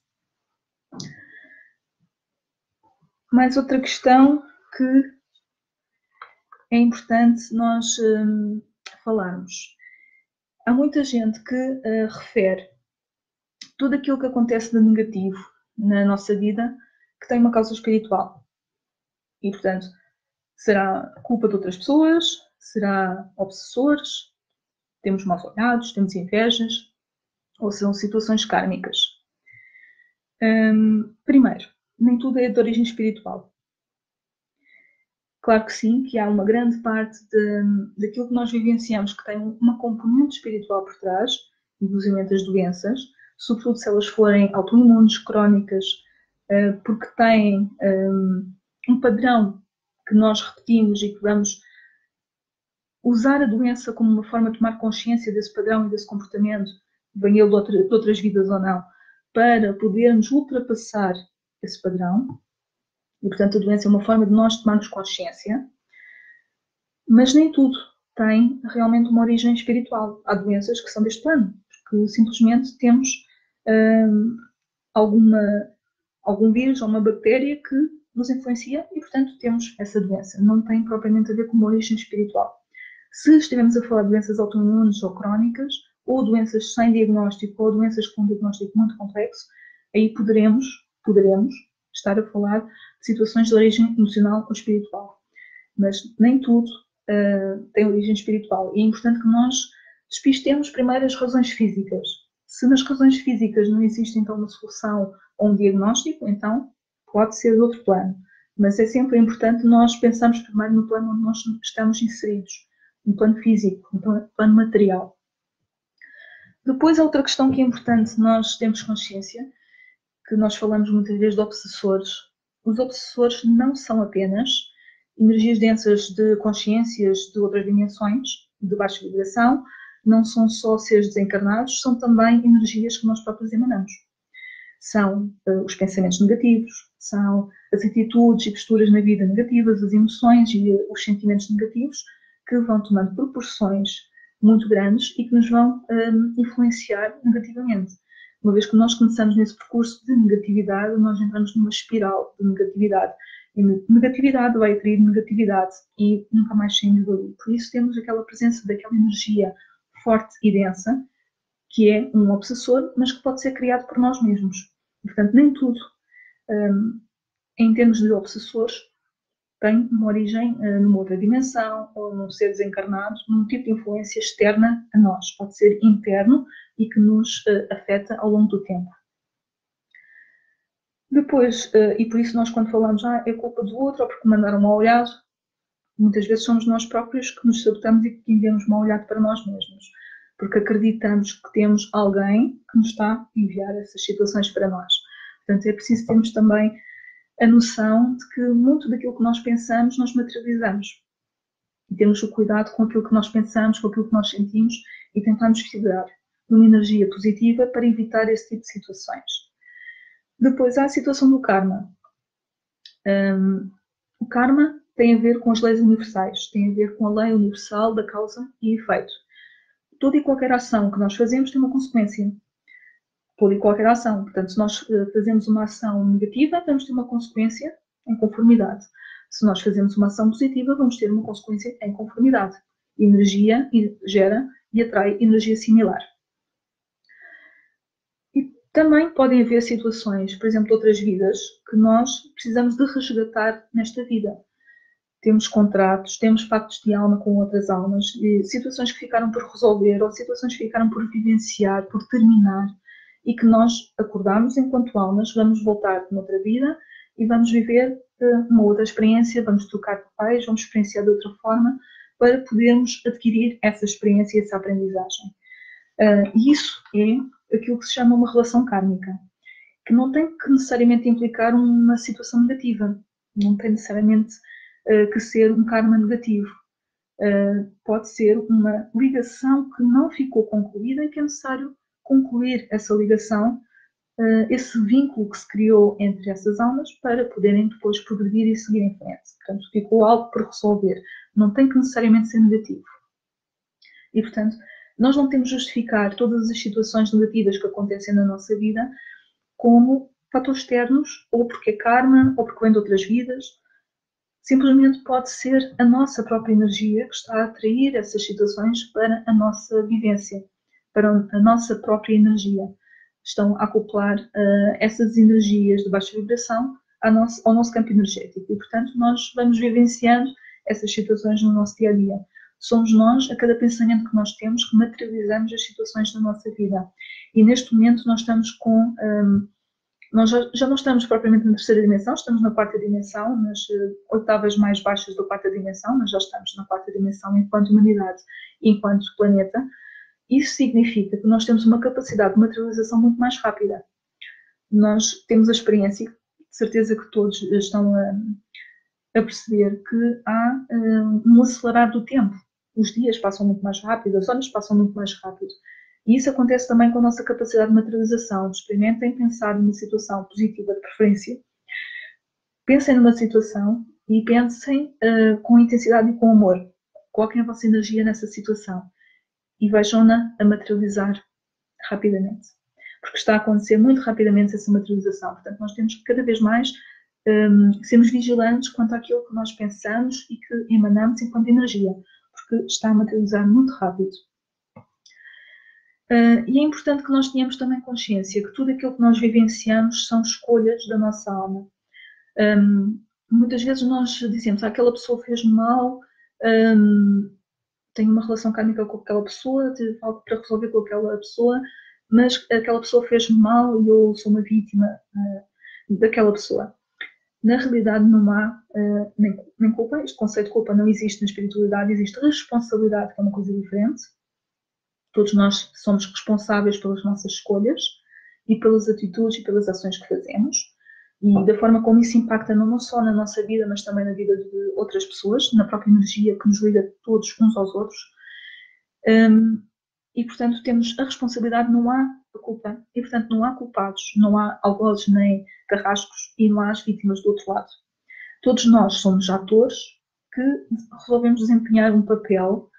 Speaker 1: Mais outra questão que é importante nós falarmos. Há muita gente que refere tudo aquilo que acontece de negativo na nossa vida que tem uma causa espiritual. E, portanto, será culpa de outras pessoas, será obsessores, temos maus olhados, temos invejas, ou são situações kármicas. Primeiro, nem tudo é de origem espiritual. Claro que sim, que há uma grande parte daquilo que nós vivenciamos que tem uma componente espiritual por trás, inclusive as doenças, sobretudo se elas forem autoimunes, crónicas, porque têm um padrão que nós repetimos e que vamos usar a doença como uma forma de tomar consciência desse padrão e desse comportamento, bem ele de outras vidas ou não, para podermos ultrapassar esse padrão. E, portanto, a doença é uma forma de nós tomarmos consciência, mas nem tudo tem realmente uma origem espiritual. Há doenças que são deste plano, porque simplesmente temos alguma algum vírus ou uma bactéria que nos influencia e, portanto, temos essa doença. Não tem propriamente a ver com uma origem espiritual. Se estivermos a falar de doenças autoimunes ou crónicas, ou doenças sem diagnóstico, ou doenças com um diagnóstico muito complexo, aí poderemos estar a falar de situações de origem emocional ou espiritual. Mas nem tudo tem origem espiritual. E é importante que nós despistemos primeiro as razões físicas. Se nas razões físicas não existe então uma solução ou um diagnóstico, então pode ser de outro plano. Mas é sempre importante nós pensarmos primeiro no plano onde nós estamos inseridos, no plano físico, no plano material. Depois, a outra questão que é importante nós termos consciência, que nós falamos muitas vezes de obsessores. Os obsessores não são apenas energias densas de consciências de outras dimensões, de baixa vibração, não são só seres desencarnados, são também energias que nós próprios emanamos. São os pensamentos negativos, são as atitudes e posturas na vida negativas, as emoções e os sentimentos negativos que vão tomando proporções muito grandes e que nos vão influenciar negativamente. Uma vez que nós começamos nesse percurso de negatividade, nós entramos numa espiral de negatividade. E negatividade vai atrair negatividade e nunca mais saímos dali. Por isso temos aquela presença daquela energia forte e densa, que é um obsessor, mas que pode ser criado por nós mesmos. E, portanto, nem tudo, em termos de obsessores, tem uma origem numa outra dimensão ou num ser desencarnado, num tipo de influência externa a nós. Pode ser interno e que nos afeta ao longo do tempo. Depois, e por isso nós quando falamos, é culpa do outro ou porque mandaram mal olhado, muitas vezes somos nós próprios que nos sabotamos e que enviamos mal olhado para nós mesmos, porque acreditamos que temos alguém que nos está a enviar essas situações para nós. Portanto, é preciso termos também a noção de que muito daquilo que nós pensamos, nós materializamos. E temos o cuidado com aquilo que nós pensamos, com aquilo que nós sentimos e tentamos vibrar numa energia positiva para evitar esse tipo de situações. Depois há a situação do karma. O karma tem a ver com as leis universais, tem a ver com a lei universal da causa e efeito. Toda e qualquer ação que nós fazemos tem uma consequência. Toda e qualquer ação. Portanto, se nós fazemos uma ação negativa, vamos ter uma consequência em conformidade. Se nós fazemos uma ação positiva, vamos ter uma consequência em conformidade. Energia gera e atrai energia similar. E também podem haver situações, por exemplo, de outras vidas, que nós precisamos de resgatar nesta vida. Temos contratos, temos pactos de alma com outras almas, situações que ficaram por resolver ou situações que ficaram por vivenciar, por terminar, e que nós acordamos enquanto almas, vamos voltar noutra vida e vamos viver uma outra experiência, vamos trocar papéis, vamos experienciar de outra forma para podermos adquirir essa experiência e essa aprendizagem. E isso é aquilo que se chama uma relação kármica, que não tem que necessariamente implicar uma situação negativa, não tem necessariamente que ser um karma negativo. Pode ser uma ligação que não ficou concluída e que é necessário concluir essa ligação, esse vínculo que se criou entre essas almas para poderem depois progredir e seguir em frente. Portanto, ficou algo por resolver. Não tem que necessariamente ser negativo. E, portanto, nós não temos de justificar todas as situações negativas que acontecem na nossa vida como fatores externos, ou porque é karma, ou porque vem de outras vidas. Simplesmente pode ser a nossa própria energia que está a atrair essas situações para a nossa vivência, para a nossa própria energia. Estão a acoplar essas energias de baixa vibração ao nosso campo energético e, portanto, nós vamos vivenciando essas situações no nosso dia-a-dia. Somos nós, a cada pensamento que nós temos, que materializamos as situações da nossa vida. E neste momento nós estamos com... nós já não estamos propriamente na terceira dimensão, estamos na quarta dimensão, nas oitavas mais baixas da quarta dimensão, mas já estamos na quarta dimensão enquanto humanidade e enquanto planeta. Isso significa que nós temos uma capacidade de materialização muito mais rápida. Nós temos a experiência, de certeza que todos estão a perceber que há um acelerar do tempo. Os dias passam muito mais rápido, as horas passam muito mais rápido. E isso acontece também com a nossa capacidade de materialização. Experimentem pensar numa situação positiva de preferência. Pensem numa situação e pensem com intensidade e com amor. Coloquem a vossa energia nessa situação e vejam-na a materializar rapidamente. porque está a acontecer muito rapidamente essa materialização. Portanto, nós temos que cada vez mais sermos vigilantes quanto àquilo que nós pensamos e que emanamos enquanto energia, porque está a materializar muito rápido. E é importante que nós tenhamos também consciência que tudo aquilo que nós vivenciamos são escolhas da nossa alma. Muitas vezes nós dizemos, aquela pessoa fez-me mal, tenho uma relação kármica com aquela pessoa, tive algo para resolver com aquela pessoa, mas aquela pessoa fez-me mal e eu sou uma vítima daquela pessoa. Na realidade não há nem culpa, este conceito de culpa não existe na espiritualidade, existe responsabilidade, que é uma coisa diferente. Todos nós somos responsáveis pelas nossas escolhas e pelas atitudes e pelas ações que fazemos e da forma como isso impacta não só na nossa vida, mas também na vida de outras pessoas, na própria energia que nos liga todos uns aos outros. E, portanto, temos a responsabilidade, não há a culpa. E, portanto, não há culpados, não há algozes nem carrascos e não há as vítimas do outro lado. Todos nós somos atores que resolvemos desempenhar um papel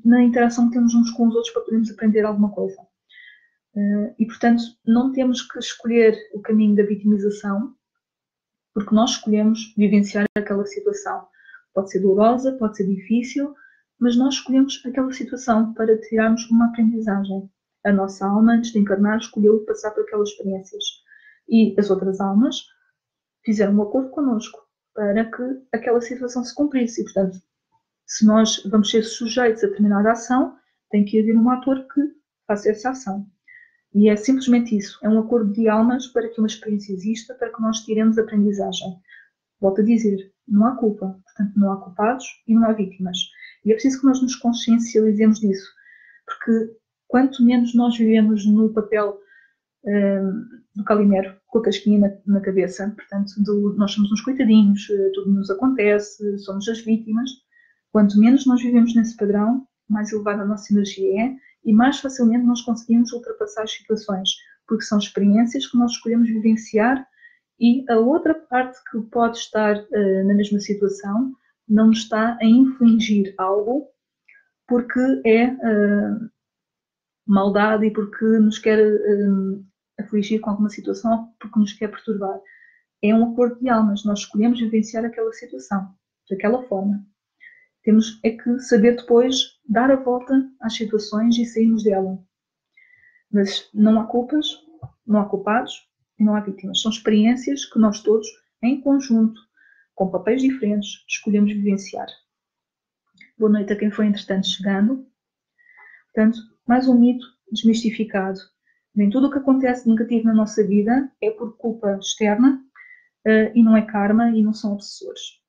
Speaker 1: na interação que temos uns com os outros para podermos aprender alguma coisa. E, portanto, não temos que escolher o caminho da vitimização, porque nós escolhemos vivenciar aquela situação. Pode ser dolorosa, pode ser difícil, mas nós escolhemos aquela situação para tirarmos uma aprendizagem. A nossa alma, antes de encarnar, escolheu passar por aquelas experiências. E as outras almas fizeram um acordo connosco para que aquela situação se cumprisse. E, portanto, se nós vamos ser sujeitos a determinada ação, tem que haver um ator que faça essa ação. E é simplesmente isso. É um acordo de almas para que uma experiência exista, para que nós tiremos aprendizagem. Volto a dizer, não há culpa. Portanto, não há culpados e não há vítimas. E é preciso que nós nos consciencializemos disso. Porque quanto menos nós vivemos no papel do Calimero, com a casquinha na cabeça, portanto, nós somos uns coitadinhos, tudo nos acontece, somos as vítimas. Quanto menos nós vivemos nesse padrão, mais elevada a nossa energia é e mais facilmente nós conseguimos ultrapassar as situações, porque são experiências que nós escolhemos vivenciar e a outra parte que pode estar na mesma situação não nos está a infligir algo porque é maldade e porque nos quer afligir com alguma situação, porque nos quer perturbar. É um acordo de almas, nós escolhemos vivenciar aquela situação, daquela forma. Temos é que saber depois dar a volta às situações e sairmos dela. Mas não há culpas, não há culpados e não há vítimas. São experiências que nós todos, em conjunto, com papéis diferentes, escolhemos vivenciar. Boa noite a quem foi, entretanto, chegando. Portanto, mais um mito desmistificado. Nem tudo o que acontece de negativo na nossa vida é por culpa externa e não é karma e não são obsessores.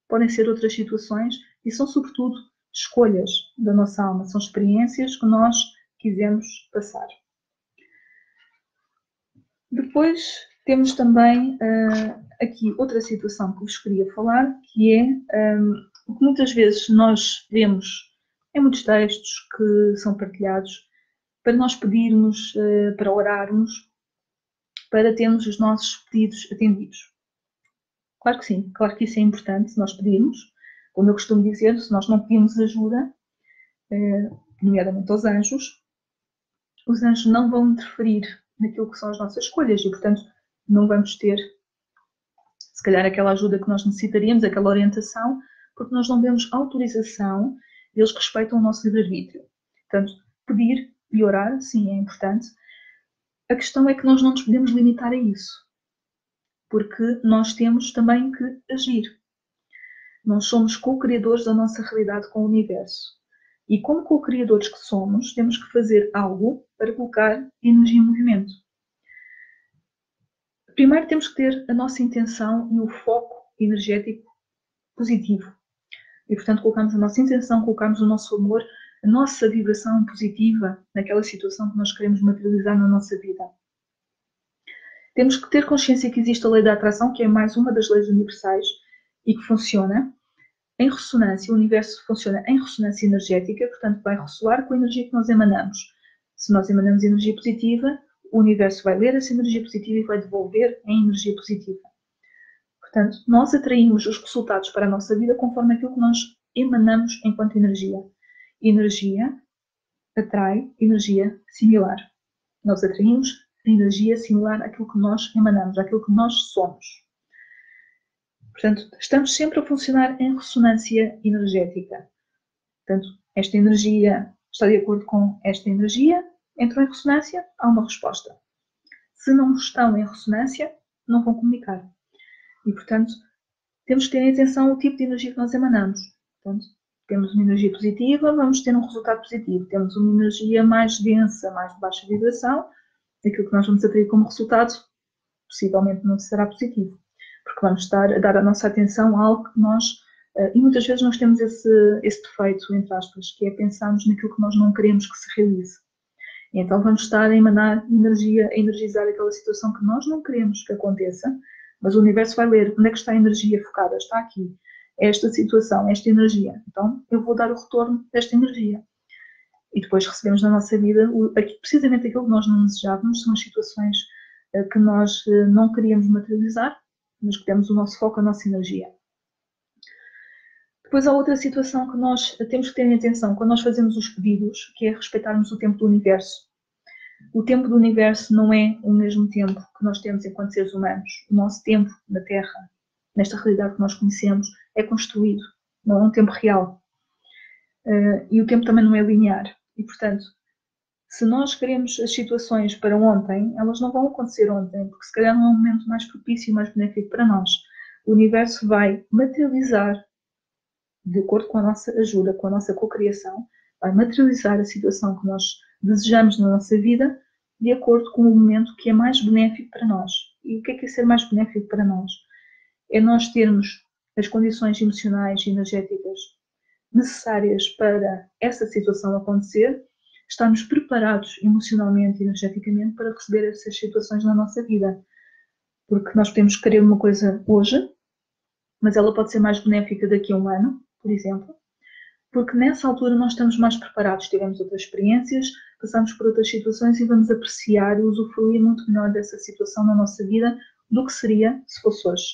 Speaker 1: Podem ser outras situações e são, sobretudo, escolhas da nossa alma. São experiências que nós quisemos passar. Depois temos também aqui outra situação que vos queria falar, que é o que muitas vezes nós vemos em muitos textos que são partilhados para nós pedirmos, para orarmos, para termos os nossos pedidos atendidos. Claro que sim, claro que isso é importante, nós pedimos. Como eu costumo dizer, se nós não pedimos ajuda, nomeadamente aos anjos, os anjos não vão interferir naquilo que são as nossas escolhas e, portanto, não vamos ter, se calhar, aquela ajuda que nós necessitaríamos, aquela orientação, porque nós não demos autorização e eles respeitam o nosso livre-arbítrio. Portanto, pedir e orar, sim, é importante. A questão é que nós não nos podemos limitar a isso, porque nós temos também que agir. Nós somos co-criadores da nossa realidade com o universo. E como co-criadores que somos, temos que fazer algo para colocar energia em movimento. Primeiro temos que ter a nossa intenção e o foco energético positivo. E, portanto, colocamos a nossa intenção, colocamos o nosso amor, a nossa vibração positiva naquela situação que nós queremos materializar na nossa vida. Temos que ter consciência que existe a lei da atração, que é mais uma das leis universais e que funciona em ressonância. O universo funciona em ressonância energética, portanto vai ressoar com a energia que nós emanamos. Se nós emanamos energia positiva, o universo vai ler essa energia positiva e vai devolver em energia positiva. Portanto, nós atraímos os resultados para a nossa vida conforme aquilo que nós emanamos enquanto energia. Energia atrai energia similar. Nós atraímos a energia similar àquilo que nós emanamos, àquilo que nós somos. Portanto, estamos sempre a funcionar em ressonância energética. Portanto, esta energia está de acordo com esta energia, entrou em ressonância, há uma resposta. Se não estão em ressonância, não vão comunicar. E, portanto, temos que ter em atenção o tipo de energia que nós emanamos. Portanto, temos uma energia positiva, vamos ter um resultado positivo. Temos uma energia mais densa, mais de baixa vibração, aquilo que nós vamos atrair como resultado, possivelmente não será positivo. Porque vamos estar a dar a nossa atenção a algo que nós, e muitas vezes nós temos esse defeito, entre aspas, que é pensarmos naquilo que nós não queremos que se realize. E então vamos estar a emanar energia, a energizar aquela situação que nós não queremos que aconteça, mas o universo vai ler onde é que está a energia focada, está aqui, esta situação, esta energia. Então eu vou dar o retorno desta energia. E depois recebemos na nossa vida precisamente aquilo que nós não desejávamos, são as situações que nós não queríamos materializar, mas que temos o nosso foco, a nossa energia. Depois há outra situação que nós temos que ter em atenção quando nós fazemos os pedidos, que é respeitarmos o tempo do universo. O tempo do universo não é o mesmo tempo que nós temos enquanto seres humanos. O nosso tempo na Terra, nesta realidade que nós conhecemos, é construído, não é um tempo real. E o tempo também não é linear. E, portanto, se nós queremos as situações para ontem, elas não vão acontecer ontem, porque se calhar não é um momento mais propício e mais benéfico para nós. O universo vai materializar, de acordo com a nossa ajuda, com a nossa cocriação, vai materializar a situação que nós desejamos na nossa vida de acordo com o momento que é mais benéfico para nós. E o que é ser mais benéfico para nós? É nós termos as condições emocionais e energéticas necessárias para essa situação acontecer, estarmos preparados emocionalmente e energeticamente para receber essas situações na nossa vida. Porque nós podemos querer uma coisa hoje, mas ela pode ser mais benéfica daqui a um ano, por exemplo, porque nessa altura nós estamos mais preparados, tivemos outras experiências, passamos por outras situações e vamos apreciar e usufruir muito melhor dessa situação na nossa vida do que seria se fosse hoje.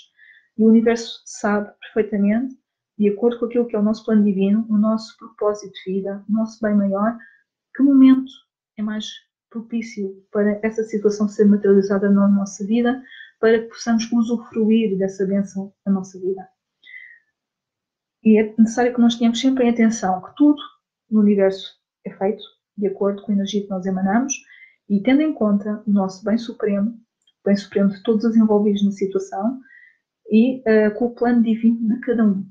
Speaker 1: E o universo sabe perfeitamente, de acordo com aquilo que é o nosso plano divino, o nosso propósito de vida, o nosso bem maior, que momento é mais propício para essa situação ser materializada na nossa vida, para que possamos usufruir dessa bênção na nossa vida. E é necessário que nós tenhamos sempre em atenção que tudo no universo é feito de acordo com a energia que nós emanamos e tendo em conta o nosso bem supremo de todos os envolvidos na situação e com o plano divino de cada um.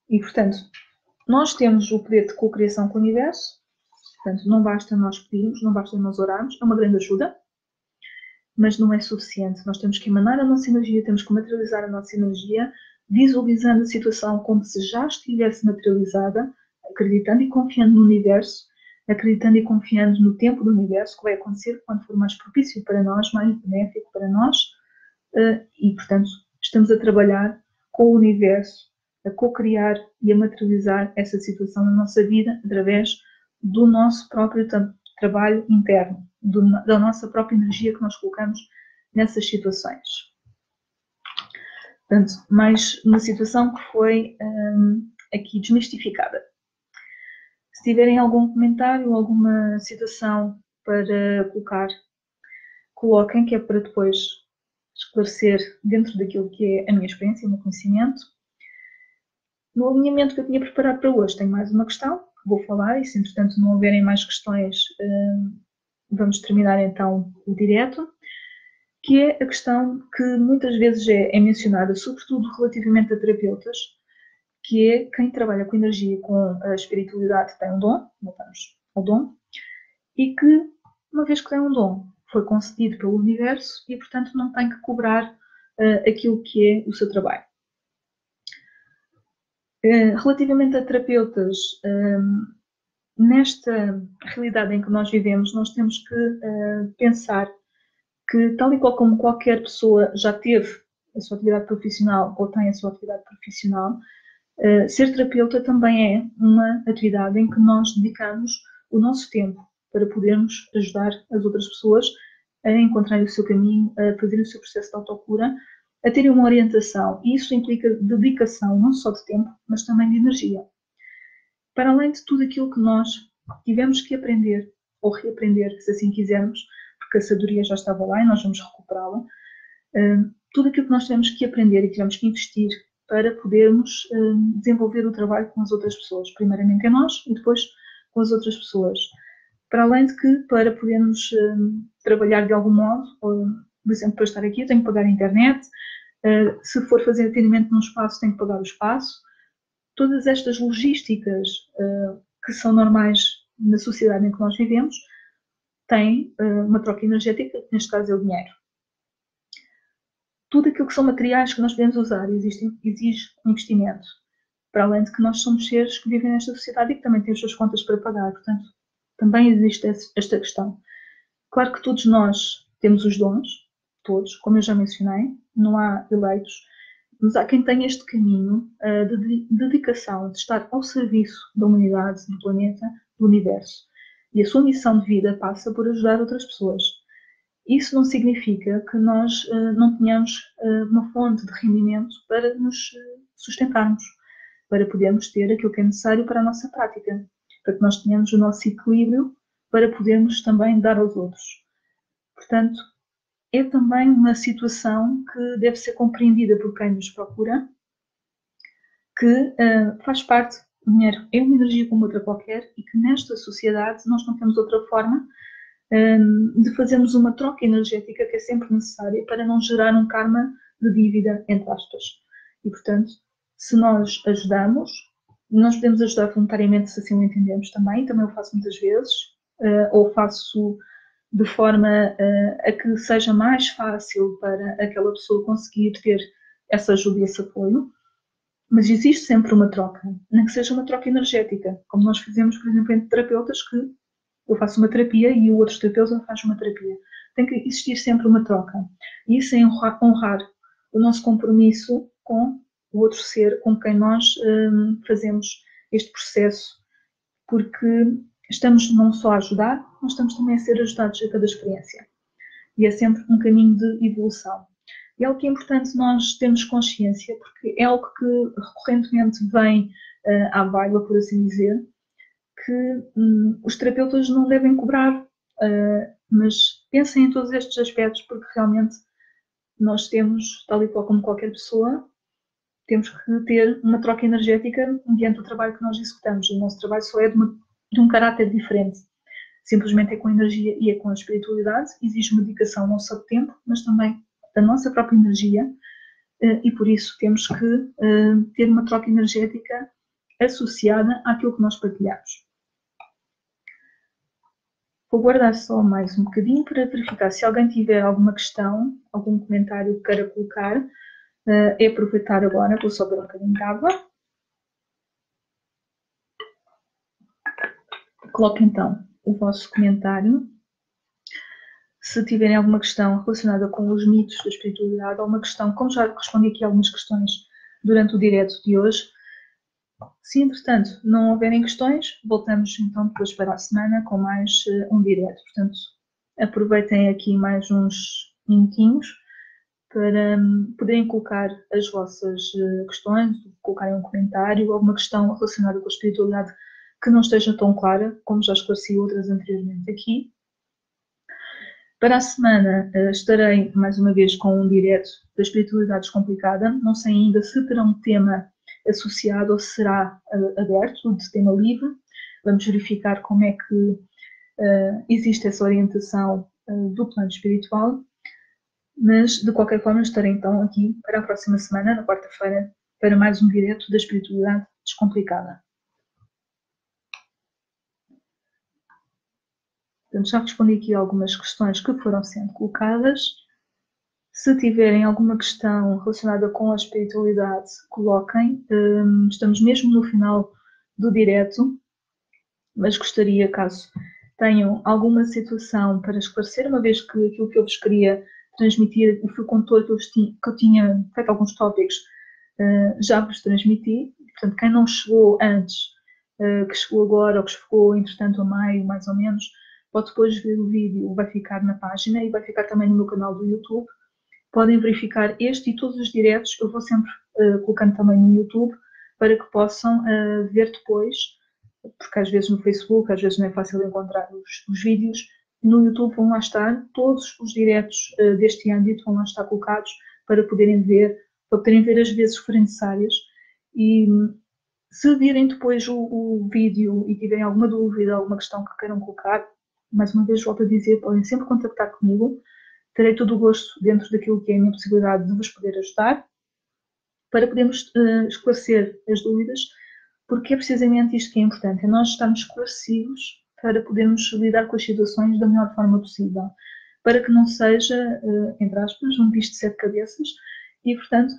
Speaker 1: E, portanto, nós temos o poder de cocriação com o universo, portanto, não basta nós pedirmos, não basta nós orarmos, é uma grande ajuda, mas não é suficiente. Nós temos que emanar a nossa energia, temos que materializar a nossa energia, visualizando a situação como se já estivesse materializada, acreditando e confiando no universo, acreditando e confiando no tempo do universo, que vai acontecer quando for mais propício para nós, mais benéfico para nós, e, portanto, estamos a trabalhar com o universo, a co-criar e a materializar essa situação na nossa vida através do nosso próprio trabalho interno, da nossa própria energia que nós colocamos nessas situações. Portanto, mais uma situação que foi aqui desmistificada. Se tiverem algum comentário, alguma situação para colocar, coloquem, que é para depois esclarecer dentro daquilo que é a minha experiência e o meu conhecimento. No alinhamento que eu tinha preparado para hoje, tenho mais uma questão que vou falar e se entretanto não houverem mais questões, vamos terminar então o direto, que é a questão que muitas vezes é mencionada, sobretudo relativamente a terapeutas, que é quem trabalha com energia, com a espiritualidade, tem um dom, voltamos ao dom, e que, uma vez que tem um dom, foi concedido pelo universo e, portanto, não tem que cobrar aquilo que é o seu trabalho. Relativamente a terapeutas, nesta realidade em que nós vivemos, nós temos que pensar que, tal e qual como qualquer pessoa já teve a sua atividade profissional ou tem a sua atividade profissional, ser terapeuta também é uma atividade em que nós dedicamos o nosso tempo para podermos ajudar as outras pessoas a encontrarem o seu caminho, a fazerem o seu processo de autocura, a terem uma orientação. E isso implica dedicação, não só de tempo, mas também de energia. Para além de tudo aquilo que nós tivemos que aprender ou reaprender, se assim quisermos, porque a sabedoria já estava lá e nós vamos recuperá-la. Tudo aquilo que nós temos que aprender e tivemos que investir para podermos desenvolver o trabalho com as outras pessoas, primeiramente em nós e depois com as outras pessoas. Para além de que, para podermos trabalhar de algum modo, por exemplo, para estar aqui eu tenho que pagar a internet, se for fazer atendimento num espaço tenho que pagar o espaço. Todas estas logísticas que são normais na sociedade em que nós vivemos têm uma troca energética, que neste caso é o dinheiro. Tudo aquilo que são materiais que nós podemos usar exige um investimento. Para além de que nós somos seres que vivem nesta sociedade e que também têm as suas contas para pagar. Portanto, também existe esta questão. Claro que todos nós temos os dons, todos, como eu já mencionei, não há eleitos, mas há quem tenha este caminho de dedicação, de estar ao serviço da humanidade, do planeta, do universo. E a sua missão de vida passa por ajudar outras pessoas. Isso não significa que nós não tenhamos uma fonte de rendimento para nos sustentarmos, para podermos ter aquilo que é necessário para a nossa prática, para que nós tenhamos o nosso equilíbrio para podermos também dar aos outros. Portanto, é também uma situação que deve ser compreendida por quem nos procura, que faz parte, o dinheiro é uma energia como outra qualquer e que nesta sociedade nós não temos outra forma de fazermos uma troca energética que é sempre necessária para não gerar um karma de dívida, entre aspas. E, portanto, se nós ajudamos, nós podemos ajudar voluntariamente se assim o entendemos também eu faço muitas vezes, ou faço de forma a que seja mais fácil para aquela pessoa conseguir ter essa ajuda e esse apoio, mas existe sempre uma troca, nem que seja uma troca energética, como nós fizemos, por exemplo, entre terapeutas, que eu faço uma terapia e o outro terapeuta faz uma terapia. Tem que existir sempre uma troca. E isso é honrar o nosso compromisso com o outro ser com quem nós fazemos este processo, porque estamos não só a ajudar, mas estamos também a ser ajudados a cada experiência. E é sempre um caminho de evolução. E é algo que é importante nós termos consciência, porque é algo que recorrentemente vem à baila, por assim dizer, que os terapeutas não devem cobrar, mas pensem em todos estes aspectos, porque realmente nós temos, tal e qual como qualquer pessoa, temos que ter uma troca energética mediante o trabalho que nós executamos. O nosso trabalho só é de um caráter diferente. Simplesmente é com a energia e é com a espiritualidade. Exige uma dedicação não só de tempo, mas também da nossa própria energia. E por isso temos que ter uma troca energética associada àquilo que nós partilhamos. Vou guardar só mais um bocadinho para verificar se alguém tiver alguma questão, algum comentário que queira colocar. É aproveitar agora, vou só beber um bocadinho de água. Coloque então o vosso comentário. Se tiverem alguma questão relacionada com os mitos da espiritualidade, ou uma questão, como já respondi aqui a algumas questões durante o direto de hoje, se entretanto não houverem questões, voltamos então depois para a semana com mais um direto. Portanto, aproveitem aqui mais uns minutinhos para poderem colocar as vossas questões, colocarem um comentário, alguma questão relacionada com a espiritualidade que não esteja tão clara, como já esclareci outras anteriormente aqui. Para a semana estarei mais uma vez com um direto da espiritualidade descomplicada. Não sei ainda se terá um tema associado ou se será aberto, de tema livre. Vamos verificar como é que existe essa orientação do plano espiritual. Mas, de qualquer forma, estarei então aqui para a próxima semana, na quarta-feira, para mais um direto da espiritualidade descomplicada. Portanto, já respondi aqui algumas questões que foram sendo colocadas. Se tiverem alguma questão relacionada com a espiritualidade, coloquem. Estamos mesmo no final do direto, mas gostaria, caso tenham alguma situação para esclarecer, uma vez que aquilo que eu vos queria transmitir, o fio condutor que eu tinha feito alguns tópicos, já vos transmiti. Portanto, quem não chegou antes, que chegou agora ou que chegou entretanto a meio, mais ou menos, pode depois ver o vídeo, vai ficar na página e vai ficar também no meu canal do YouTube. Podem verificar este e todos os diretos, eu vou sempre colocando também no YouTube, para que possam ver depois porque às vezes no Facebook, às vezes não é fácil encontrar os vídeos. No YouTube vão lá estar todos os diretos deste âmbito, vão lá estar colocados para poderem ver as vezes que forem necessárias. E se virem depois o vídeo e tiverem alguma dúvida, alguma questão que queiram colocar, mais uma vez volto a dizer, podem sempre contactar comigo. Terei todo o gosto, dentro daquilo que é a minha possibilidade, de vos poder ajudar, para podermos esclarecer as dúvidas, porque é precisamente isto que é importante, é nós estarmos esclarecidos para podermos lidar com as situações da melhor forma possível, para que não seja, entre aspas, um bicho de 7 cabeças e, portanto,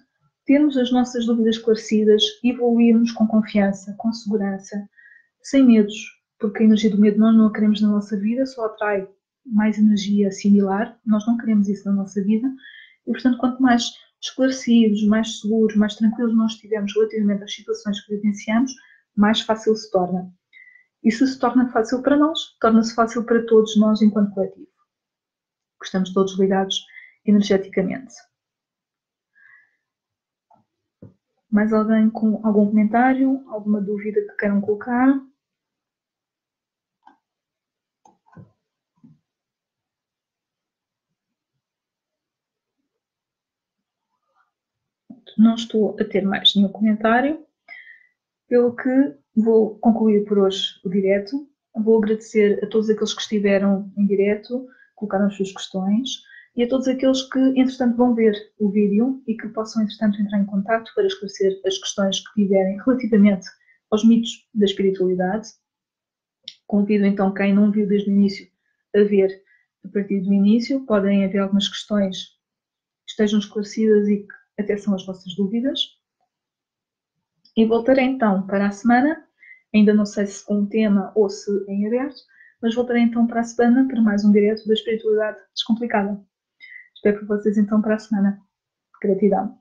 Speaker 1: termos as nossas dúvidas esclarecidas, evoluirmos com confiança, com segurança, sem medos, porque a energia do medo nós não a queremos na nossa vida, só atrai mais energia similar, nós não queremos isso na nossa vida, e, portanto, quanto mais esclarecidos, mais seguros, mais tranquilos nós estivermos relativamente às situações que vivenciamos, mais fácil se torna. E se torna fácil para nós, torna-se fácil para todos nós enquanto coletivo, porque estamos todos ligados energeticamente. Mais alguém com algum comentário, alguma dúvida que queiram colocar? Não estou a ter mais nenhum comentário, pelo que vou concluir por hoje o direto. Vou agradecer a todos aqueles que estiveram em direto, colocaram as suas questões, e a todos aqueles que, entretanto, vão ver o vídeo e que possam, entretanto, entrar em contato para esclarecer as questões que tiverem relativamente aos mitos da espiritualidade. Convido, então, quem não viu desde o início a ver a partir do início. Podem haver algumas questões que estejam esclarecidas e que até são as vossas dúvidas. E voltarei então para a semana, ainda não sei se com um tema ou se em aberto, mas voltarei então para a semana para mais um direto da espiritualidade descomplicada. Espero por vocês então para a semana. Gratidão.